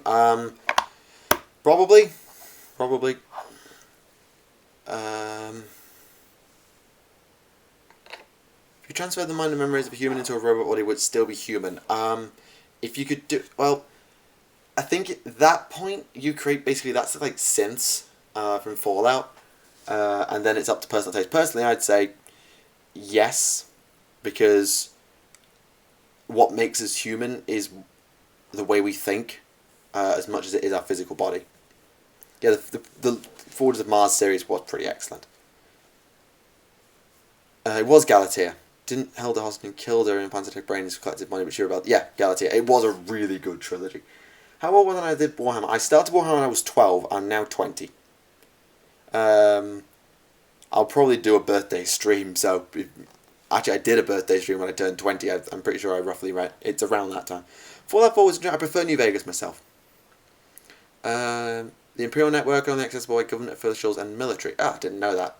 Probably. If you transfer the mind and memories of a human into a robot body, would it still be human? If you could do... Well, I think at that point, you create... Basically, that's like synths from Fallout. And then it's up to personal taste. Personally, I'd say yes. Because what makes us human is the way we think. As much as it is our physical body. Yeah, the Forges of Mars series was pretty excellent. It was Galatea. Didn't held her hostage and killed her in Panzertech Brain's collective money, but she rebelled. Yeah, Galatea. It was a really good trilogy. How old was I when I did Warhammer? I started Warhammer when I was 12. I'm now 20. I'll probably do a birthday stream, so... Actually, I did a birthday stream when I turned 20. I'm pretty sure I roughly read. It's around that time. Fallout 4 was... I prefer New Vegas myself. The Imperial network only accessible by government officials and military. Ah, I didn't know that.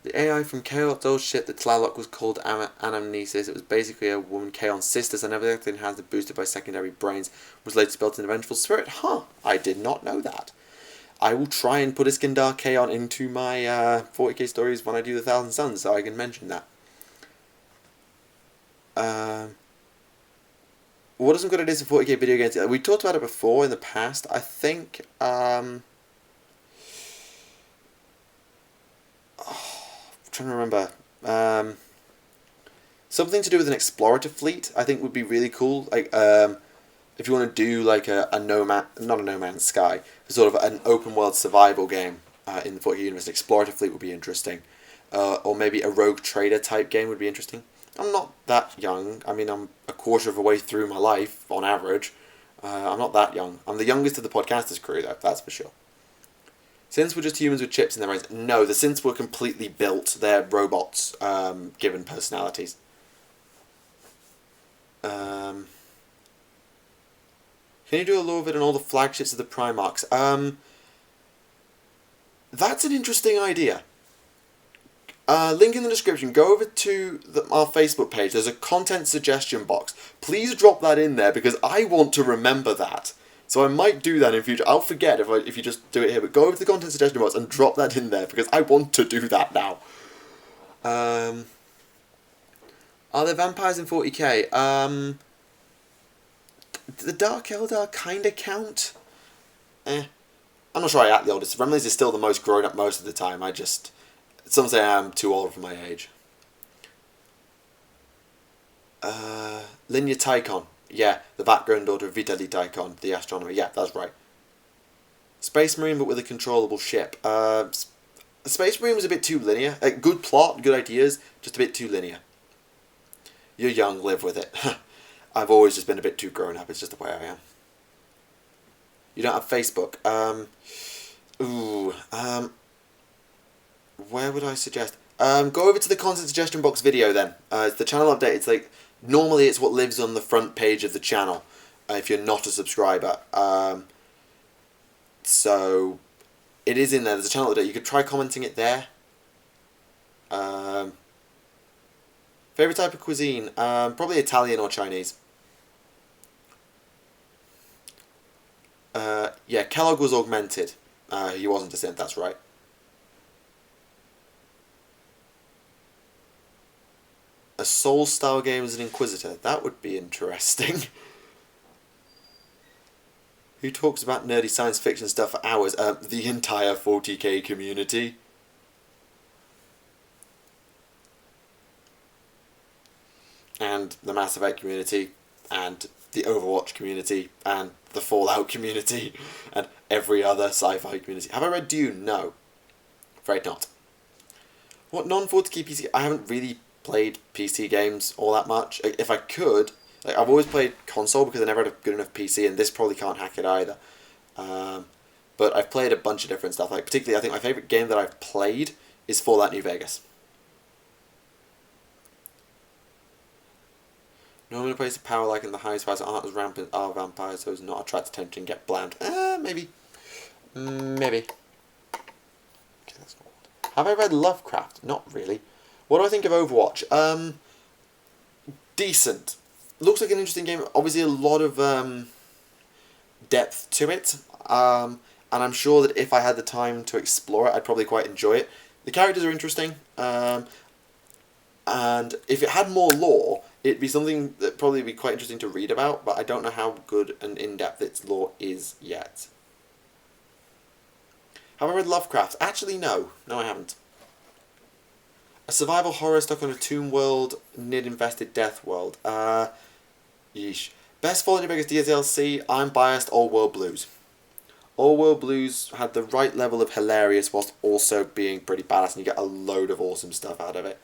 The AI from Chaos, oh shit, the Tlaloc was called Anamnesis. It was basically a woman, Chaos sisters, and everything has been boosted by secondary brains. Was later built in the Vengeful Spirit. Huh, I did not know that. I will try and put Iskandar Kaon into my 40k stories when I do the Thousand Suns, so I can mention that. What are some good ideas for 40k video games? We talked about it before in the past. I think... I'm trying to remember. Something to do with an explorative fleet, I think would be really cool. Like, if you want to do like not a No Man's Sky, sort of an open world survival game in the 40k universe, an explorative fleet would be interesting. Or maybe a rogue trader type game would be interesting. I'm not that young. I mean, I'm a quarter of a way through my life, on average. I'm not that young. I'm the youngest of the podcasters crew, though, that's for sure. Synths were just humans with chips in their brains. No, the synths were completely built. They're robots, given personalities. Can you do a lore vid on all the flagships of the Primarchs? That's an interesting idea. Link in the description. Go over to our Facebook page. There's a content suggestion box. Please drop that in there because I want to remember that. So I might do that in future. I'll forget if you just do it here. But go over to the content suggestion box and drop that in there because I want to do that now. Are there vampires in 40k? The Dark Eldar kind of count. I'm not sure I act the oldest. Remnants is still the most grown up most of the time. Some say I'm too old for my age. Linya Tychon. Yeah, the background daughter of Vitaly Tychon, the astronomer. Yeah, that's right. Space Marine, but with a controllable ship. Space Marine was a bit too linear. Good plot, good ideas, just a bit too linear. You're young, live with it. I've always just been a bit too grown up. It's just the way I am. You don't have Facebook. Where would I suggest? Go over to the content suggestion box video then. It's the channel update. It's like, normally it's what lives on the front page of the channel, if you're not a subscriber. So, it is in there. There's a channel update. You could try commenting it there. Favourite type of cuisine? Probably Italian or Chinese. Yeah, Kellogg was augmented. He wasn't a synth, that's right. A Soul-style game as an Inquisitor. That would be interesting. Who talks about nerdy science fiction stuff for hours? The entire 40k community. And the Mass Effect community. And the Overwatch community. And the Fallout community. And every other sci-fi community. Have I read Dune? No. Afraid not. What non-40k PC... I haven't really played PC games all that much. If I could... Like, I've always played console because I never had a good enough PC, and this probably can't hack it either. But I've played a bunch of different stuff. Like, particularly, I think my favourite game that I've played is Fallout New Vegas. Normally plays the power like in the highest price aren't as rampant are vampires, so as not attract attention, get bland. Maybe. Maybe. Okay, that's not... Have I read Lovecraft? Not really. What do I think of Overwatch? Decent. Looks like an interesting game. Obviously a lot of depth to it. And I'm sure that if I had the time to explore it, I'd probably quite enjoy it. The characters are interesting. And if it had more lore, it'd be something that probably would be quite interesting to read about, but I don't know how good and in-depth its lore is yet. Have I read Lovecraft? Actually, no. No, I haven't. A survival horror stuck on a tomb world, Nid-infested death world. Yeesh. Best Fallout New Vegas DLC, I'm biased, All World Blues. All World Blues had the right level of hilarious whilst also being pretty badass, and you get a load of awesome stuff out of it.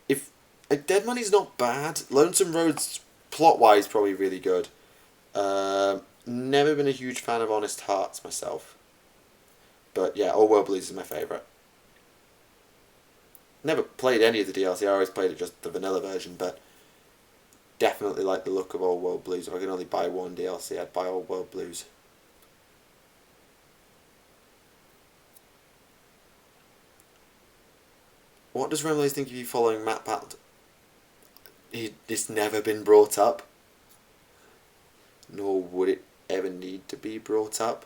If Dead Money's not bad, Lonesome Road's plot-wise probably really good. Never been a huge fan of Honest Hearts myself. But yeah, All World Blues is my favourite. Never played any of the DLC, I always played it just the vanilla version, but definitely like the look of All World Blues. If I could only buy one DLC, I'd buy All World Blues. What does Remlaze think of you following Matt Patent? It's never been brought up. Nor would it ever need to be brought up.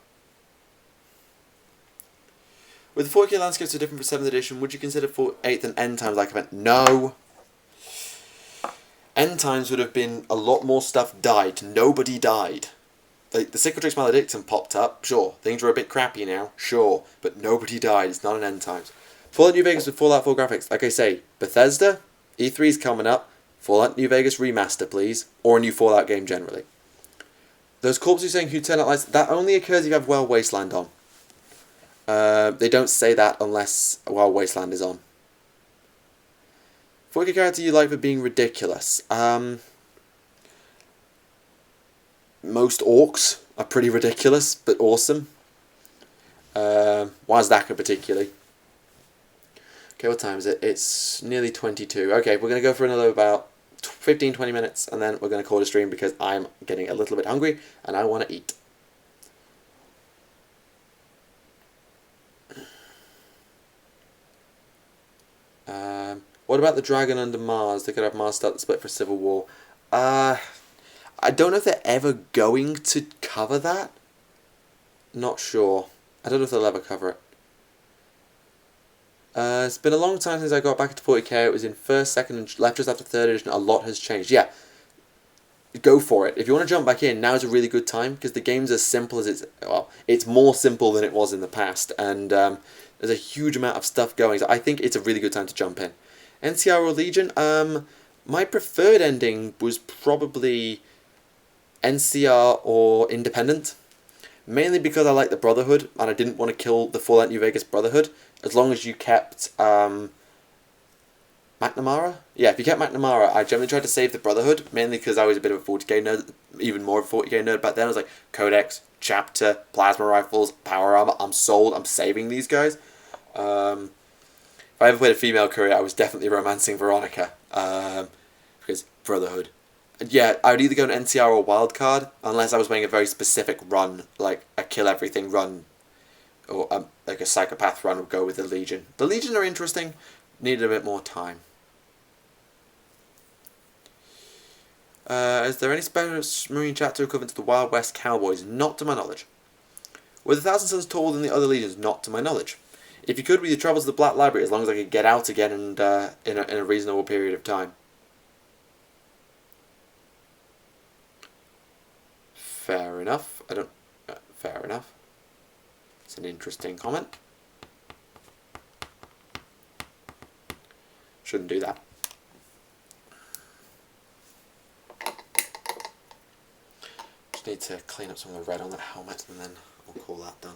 With the 4K landscapes so different for 7th edition, would you consider 8th and End Times like event? No. End Times would have been a lot more stuff died. Nobody died. Like, the Cicatrix Maledictum popped up, sure. Things were a bit crappy now, sure. But nobody died. It's not an End Times. Fallout New Vegas with Fallout 4 graphics. Like I say, Bethesda, E3's coming up. Fallout New Vegas remaster, please. Or a new Fallout game generally. Those corpses saying who turn out lights, that only occurs if you have Wild Wasteland on. They don't say that unless Wild Wasteland is on. 4K character you like for being ridiculous. Most orcs are pretty ridiculous, but awesome. Wazdaka particularly. Okay, what time is it? It's nearly 22. Okay, we're going to go for another about 15-20 minutes, and then we're going to call it a stream because I'm getting a little bit hungry, and I want to eat. What about the Dragon Under Mars? They could have Mars start the split for Civil War. I don't know if they're ever going to cover that. Not sure. I don't know if they'll ever cover it. It's been a long time since I got back into 40k. It was in 1st, 2nd, and left just after 3rd edition. A lot has changed. Yeah, go for it. If you want to jump back in, now is a really good time because the game's as simple as it's... Well, it's more simple than it was in the past. And there's a huge amount of stuff going. So I think it's a really good time to jump in. NCR or Legion? My preferred ending was probably NCR or Independent. Mainly because I like the Brotherhood, and I didn't want to kill the Fallout New Vegas Brotherhood. As long as you kept McNamara? Yeah, if you kept McNamara, I generally tried to save the Brotherhood, mainly because I was a bit of a 40k nerd, even more of a 40k nerd back then. I was like, Codex, Chapter, Plasma Rifles, Power Armor, I'm sold, I'm saving these guys. If I ever played a female courier, I was definitely romancing Veronica, because Brotherhood. Yeah, I would either go an NCR or Wildcard, unless I was playing a very specific run, like a kill everything run, or like a psychopath run would go with the Legion. The Legion are interesting, needed a bit more time. Is there any special Marine chapter equivalent to the Wild West Cowboys? Not to my knowledge. Were the Thousand Sons taller than the other Legions? Not to my knowledge. If you could, with your travels to the Black Library, as long as I could get out again and in a reasonable period of time. Fair enough. Fair enough. It's an interesting comment. Shouldn't do that. Just need to clean up some of the red on that helmet and then we'll call that done.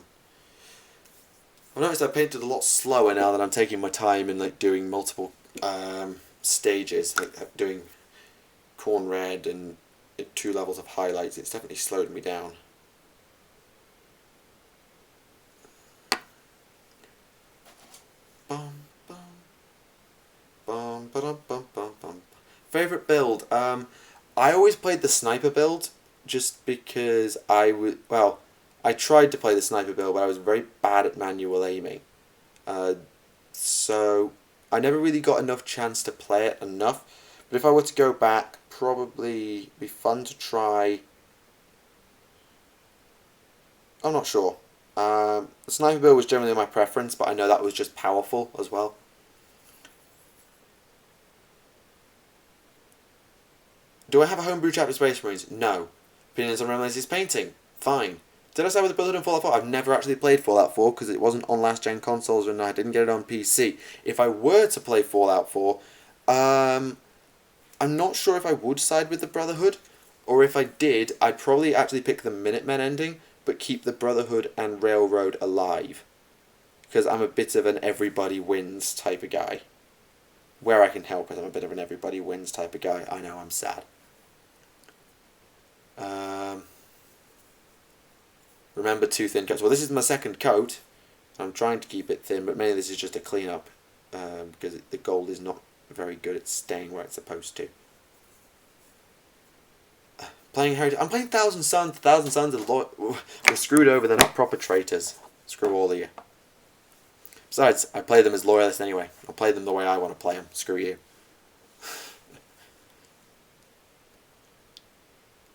I've noticed I painted a lot slower now that I'm taking my time and like doing multiple stages, like doing corn red and 2 levels of highlights. It's definitely slowed me down. Favorite build? I always played the sniper build just because I tried to play the sniper build, but I was very bad at manual aiming. So I never really got enough chance to play it enough. But if I were to go back, probably be fun to try. I'm not sure. The sniper build was generally my preference, but I know that was just powerful as well. Do I have a homebrew chapter of Space Marines? No. Opinions on Remlaze's painting? Fine. Did I start with the Brotherhood in Fallout 4? I've never actually played Fallout 4 because it wasn't on last gen consoles and I didn't get it on PC. If I were to play Fallout 4, I'm not sure if I would side with the Brotherhood, or if I did, I'd probably actually pick the Minutemen ending, but keep the Brotherhood and Railroad alive. Because I'm a bit of an everybody wins type of guy. Where I can help it, I'm a bit of an everybody wins type of guy. I know, I'm sad. Remember 2 thin coats. Well, this is my second coat. I'm trying to keep it thin, but mainly this is just a clean-up because the gold is not very good at staying where it's supposed to. Playing Heritage. I'm playing Thousand Suns. Thousand Suns are we're screwed over. They're not proper traitors. Screw all of you. Besides, I play them as loyalists anyway. I'll play them the way I want to play them. Screw you.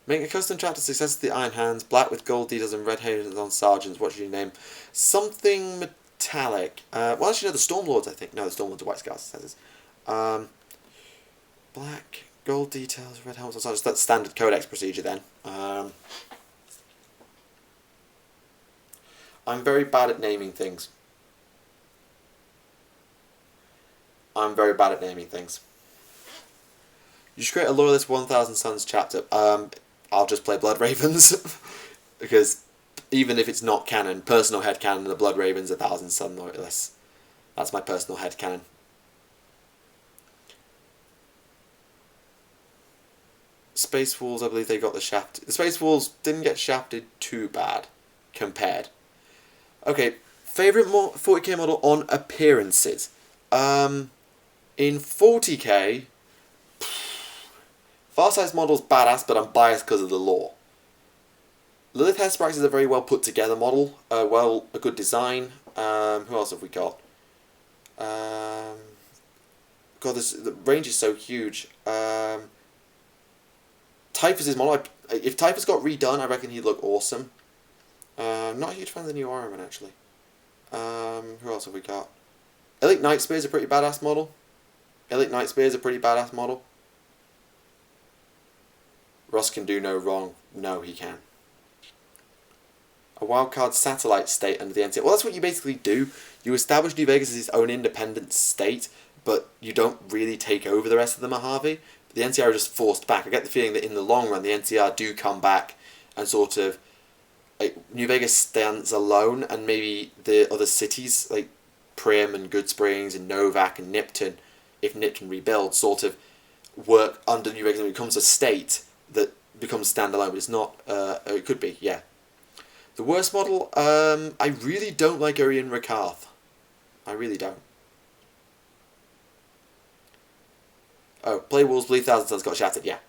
Make a custom chapter success to the Iron Hands, black with gold details and red haters on sergeants. What should you name? Something metallic. Well, actually, no, the Stormlords, I think. No, the Stormlords are White Scars. That is. Black, gold details, red helmets on sergeants. That's standard codex procedure then. I'm very bad at naming things. You should create a Loyalist 1000 Suns chapter. I'll just play Blood Ravens. Because even if it's not canon, personal headcanon, the Blood Ravens are 1000 Sun Loyalists. That's my personal headcanon. Space Wolves, I believe they got the shaft. The Space Wolves didn't get shafted too bad, compared. Okay, favourite 40k model on appearances. In 40k... Farsight's model's badass, but I'm biased because of the lore. Lilith Hesperix is a very well put together model. A good design. Who else have we got? God, the range is so huge. Typhus' model. If Typhus got redone, I reckon he'd look awesome. Not a huge fan of the new Iron Man, actually. Who else have we got? Elite Nightspear is a pretty badass model. Russ can do no wrong. No, he can. A wildcard satellite state under the NCR. Well, that's what you basically do. You establish New Vegas as its own independent state, but you don't really take over the rest of the Mojave. But the NCR are just forced back. I get the feeling that in the long run, the NCR do come back and sort of... New Vegas stands alone, and maybe the other cities, like Prim and Good Springs and Novak and Nipton, if Nipton rebuilds, sort of work under New Vegas and becomes a state that becomes standalone, but it's not, it could be, yeah. The worst model, I really don't like Urian Rakarth. I really don't. Oh, play Wolves, believe Thousand Suns got shattered, yeah.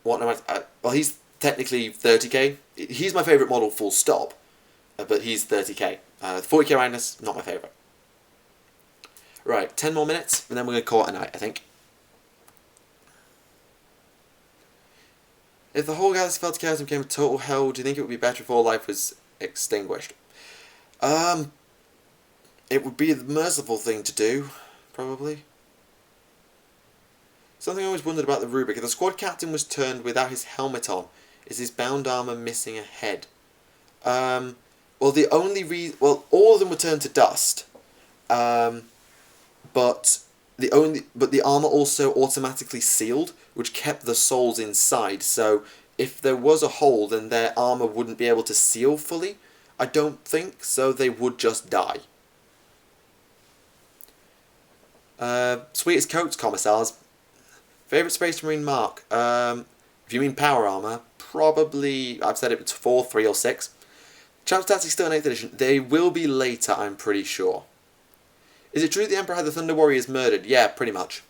What am I, well, he's technically 30k. He's my favourite model, full stop. But he's 30k. 40k Magnus, not my favourite. Right, 10 more minutes, and then we're going to call it a night, I think. If the whole galaxy fell to chaos and became a total hell, do you think it would be better if all life was extinguished? It would be the merciful thing to do, probably. Something I always wondered about the rubric. If the squad captain was turned without his helmet on, is his bound armour missing a head? Well, the only reason... Well, all of them were turned to dust. But the armour also automatically sealed, which kept the souls inside. So if there was a hole, then their armour wouldn't be able to seal fully. I don't think, so they would just die. Sweetest coats, commissars. Favourite Space Marine mark? If you mean power armour, probably, I've said it's 4, 3 or 6. Chapter Tactics still in 8th edition. They will be later, I'm pretty sure. Is it true that the Emperor had the Thunder Warriors murdered? Yeah, pretty much.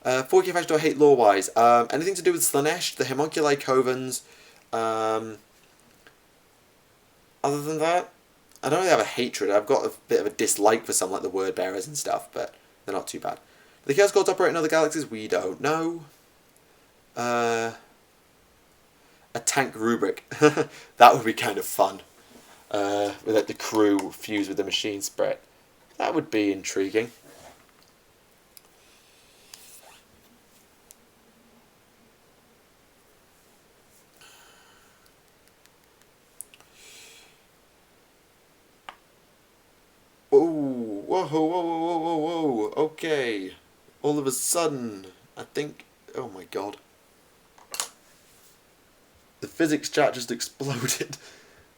40k faction do I hate lore-wise? Anything to do with Slanesh, the Homunculi Covens. Other than that, I don't really have a hatred. I've got a bit of a dislike for some, like the Word Bearers and stuff, but they're not too bad. Do the Chaos Gods operate in other galaxies? We don't know. A tank rubric. That would be kind of fun. With like the crew fused with the machine spread. That would be intriguing. Whoa. Okay. All of a sudden, I think... Oh my god. The physics chat just exploded.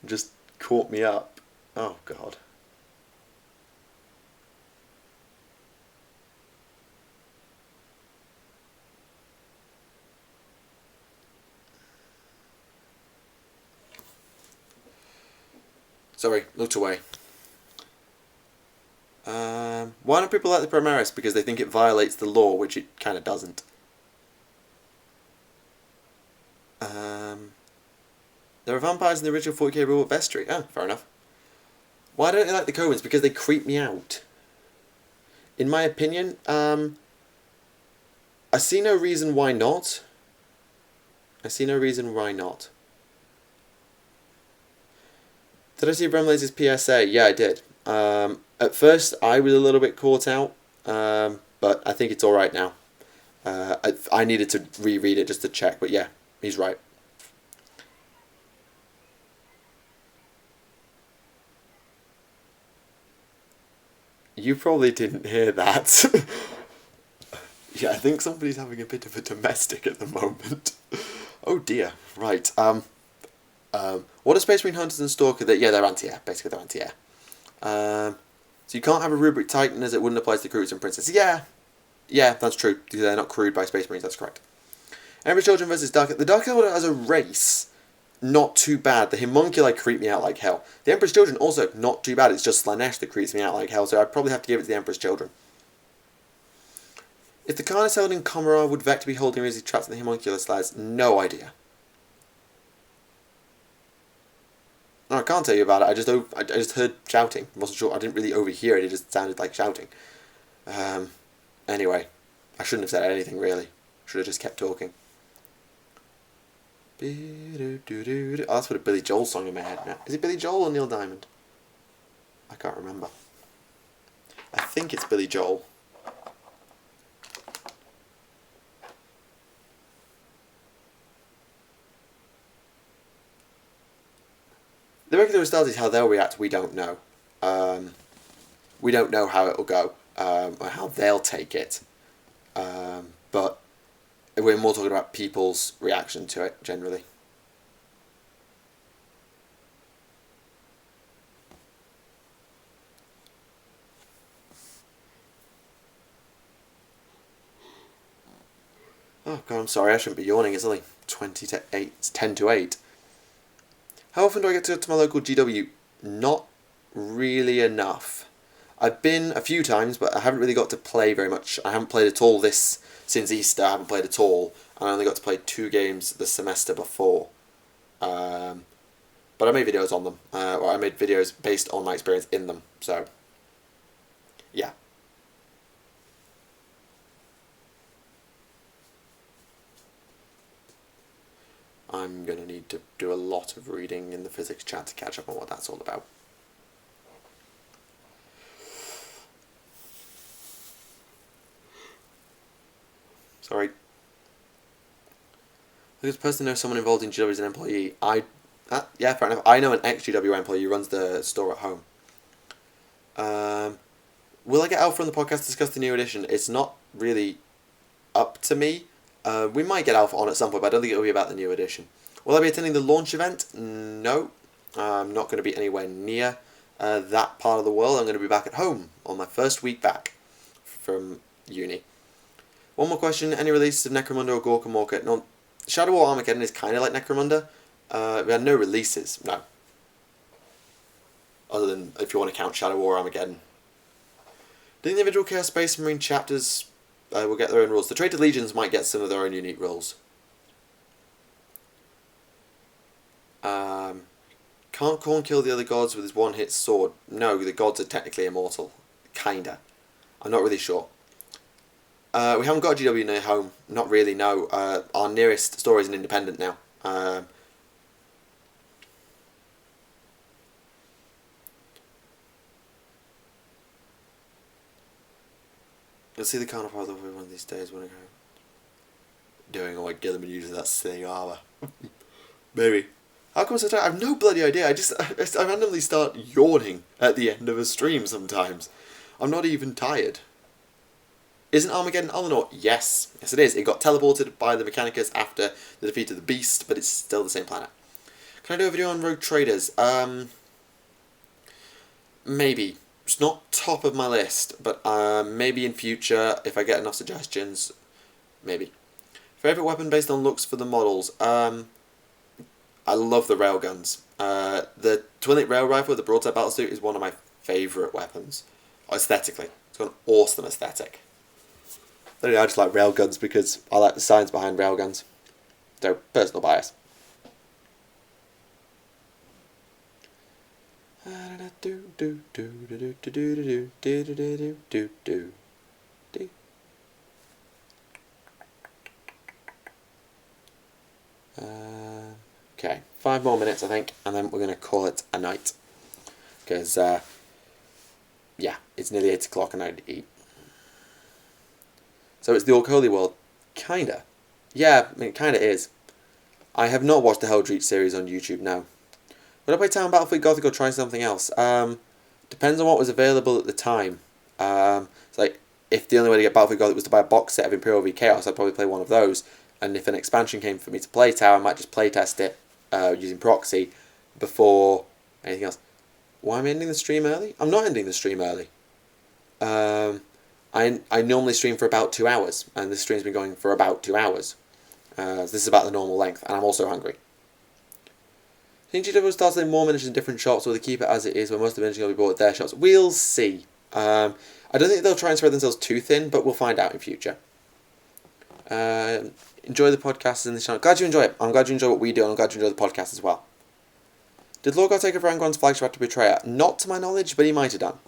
Just caught me up. Oh god. Sorry, looked away. Why don't people like the Primaris? Because they think it violates the law, which it kind of doesn't. There are vampires in the original 40k rule of Vestry. Oh, fair enough. Why don't they like the Cohens? Because they creep me out. In my opinion, I see no reason why not. I see no reason why not. Did I see Remlaze's PSA? Yeah, I did. At first, I was a little bit caught out, but I think it's alright now. I needed to reread it just to check, but yeah, he's right. You probably didn't hear that. Yeah, I think somebody's having a bit of a domestic at the moment. Oh dear. Right. What are Space Marine Hunters and Stalker? Yeah, they're anti-air. Basically, they're anti-air. So you can't have a Rubric Titan as it wouldn't apply to the Crews and Princess. Yeah, that's true. They're not crewed by Space Marines, that's correct. Emperor's Children versus Dark... The Dark Elder as a race, not too bad. The Homunculi creep me out like hell. The Emperor's Children, also not too bad. It's just Slanesh that creeps me out like hell, so I'd probably have to give it to the Emperor's Children. If the Karnas held in Comorra, would Vector be holding Rizzy traps in the Homunculus lads? No idea. No, I can't tell you about it. I just heard shouting. I wasn't sure. I didn't really overhear it. It just sounded like shouting. Anyway, I shouldn't have said anything really. Should have just kept talking. Oh, that's what a Billy Joel song in my head now. Is it Billy Joel or Neil Diamond? I can't remember. I think it's Billy Joel. The regular stars is how they'll react, we don't know. We don't know how it'll go, or how they'll take it. But we're more talking about people's reaction to it, generally. Oh god, I'm sorry, I shouldn't be yawning, it's only 20 to 8, it's 10 to 8. How often do I get to go to my local GW? Not really enough. I've been a few times, but I haven't really got to play very much. I haven't played at all since Easter. I haven't played at all. And I only got to play 2 games the semester before. But I made videos on them. Or I made videos based on my experience in them. So, yeah. I'm going to need to do a lot of reading in the physics chat to catch up on what that's all about. Sorry. Because the person knows someone involved in GW as an employee. Yeah, fair enough. I know an ex-GW employee who runs the store at home. Will I get Alpha on the podcast to discuss the new edition? It's not really up to me. We might get Alpha on at some point, but I don't think it'll be about the new edition. Will I be attending the launch event? No. I'm not going to be anywhere near that part of the world. I'm going to be back at home on my first week back from uni. One more question. Any releases of Necromunda or Gorka Morka? No. Shadow War Armageddon is kind of like Necromunda. We had no releases. No. Other than if you want to count Shadow War Armageddon. The individual Chaos Space Marine chapters will get their own rules. The Traitor Legions might get some of their own unique rules. Can't Khorne kill the other gods with his one-hit sword? No, the gods are technically immortal. Kinda. I'm not really sure. We haven't got a GW near home. Not really, no. Our nearest store is an independent now. You'll see the Carnival over one of these days when I go. Doing all my Gilliman using that silly armour. Maybe. How come I'm so tired? I have no bloody idea. I randomly start yawning at the end of a stream sometimes. I'm not even tired. Isn't Armageddon Ultramar? Yes. Yes it is. It got teleported by the Mechanicus after the defeat of the Beast, but it's still the same planet. Can I do a video on Rogue Traders? Maybe. It's not top of my list, but maybe in future, if I get enough suggestions, maybe. Favourite weapon based on looks for the models? I love the railguns. The twin-link rail rifle with the broadside battle suit is one of my favourite weapons. Aesthetically. It's got an awesome aesthetic. I just like railguns because I like the science behind railguns. So, personal bias. Okay, 5 more minutes I think, and then we're going to call it a night. Because, yeah, it's nearly 8 o'clock and I need to eat. So it's the Orc Holy World. Kinda. Yeah, I mean, it kinda is. I have not watched the Helldreach series on YouTube now. Would I play Town Battlefield Gothic or try something else? Depends on what was available at the time. It's like, if the only way to get Battlefield Gothic was to buy a box set of Imperial v Chaos, I'd probably play one of those. And if an expansion came for me to play Tower, I might just playtest it using proxy before anything else. Why am I ending the stream early? I'm not ending the stream early. I normally stream for about 2 hours, and this stream's been going for about 2 hours. So this is about the normal length, and I'm also hungry. Think GW starts selling more miniatures in different shops, or they keep it as it is, where most of the miniatures will be bought at their shops? We'll see. I don't think they'll try and spread themselves too thin, but we'll find out in future. Enjoy the podcast in this channel. Glad you enjoy it. I'm glad you enjoy what we do, and I'm glad you enjoy the podcast as well. Did Lorgar take over Angron's flagship after Betrayer? Not to my knowledge, but he might have done.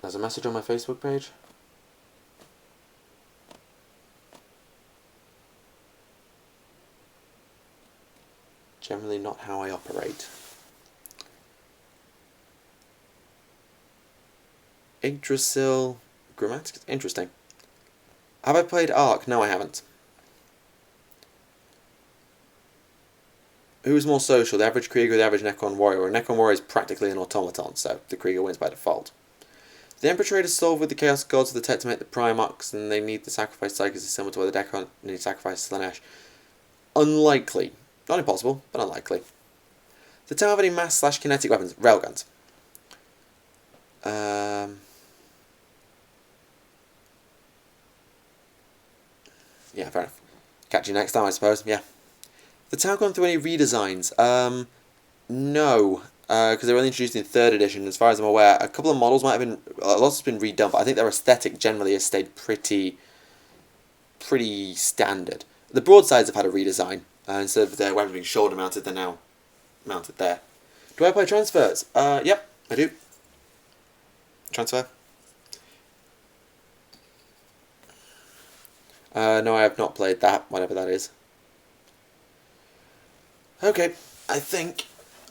There's a message on my Facebook page. Generally not how I operate. Yggdrasil Grammatics? Interesting. Have I played Ark? No, I haven't. Who's more social, the average Krieger or the average Necron Warrior? Well, a Necron Warrior is practically an automaton, so the Krieger wins by default. The Emperor traders solve with the Chaos Gods of the tech to make the Primarchs, and they need the sacrifice cycles is similar to where the Necron need sacrifice Slanesh. Unlikely. Not impossible, but unlikely. The town have any mass/kinetic weapons? Railguns. Yeah, fair enough. Catch you next time, I suppose. Yeah. The town gone through any redesigns? No. Because they were only introduced in 3rd edition. As far as I'm aware, a couple of models might have been... A lot has been redone, but I think their aesthetic generally has stayed pretty standard. The broadsides have had a redesign. Instead of their weapons being shoulder mounted, they're now mounted there. Do I play transfers? Yep, I do. Transfer. No, I have not played that, whatever that is. Okay, I think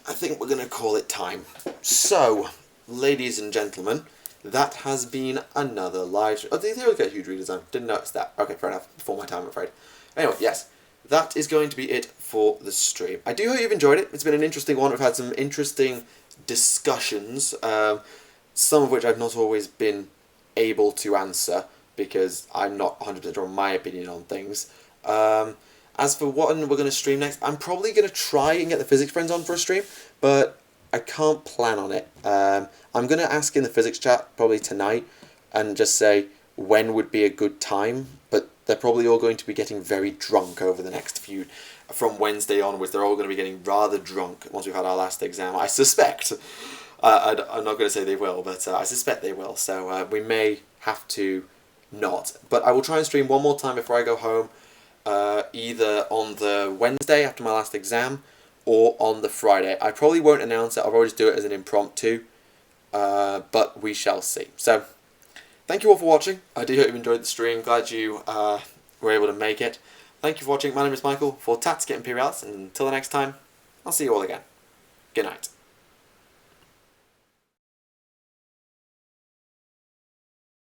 we're going to call it time. So, ladies and gentlemen, that has been another live... Oh, they always get a huge redesign. Didn't notice that. Okay, fair enough. Before my time, I'm afraid. Anyway, yes. That is going to be it for the stream. I do hope you've enjoyed it. It's been an interesting one. We've had some interesting discussions, some of which I've not always been able to answer because I'm not 100% sure on my opinion on things. As for what we're going to stream next, I'm probably going to try and get the physics friends on for a stream, but I can't plan on it. I'm going to ask in the physics chat probably tonight and just say when would be a good time, but they're probably all going to be getting very drunk over the next few... From Wednesday onwards, they're all going to be getting rather drunk once we've had our last exam. I suspect. I'm not going to say they will, but I suspect they will. So we may have to not. But I will try and stream one more time before I go home. Either on the Wednesday after my last exam or on the Friday. I probably won't announce it. I'll probably just do it as an impromptu. But we shall see. So... Thank you all for watching. I do hope you enjoyed the stream. Glad you were able to make it. Thank you for watching. My name is Michael for Tactics Imperialis, and until the next time, I'll see you all again. Good night.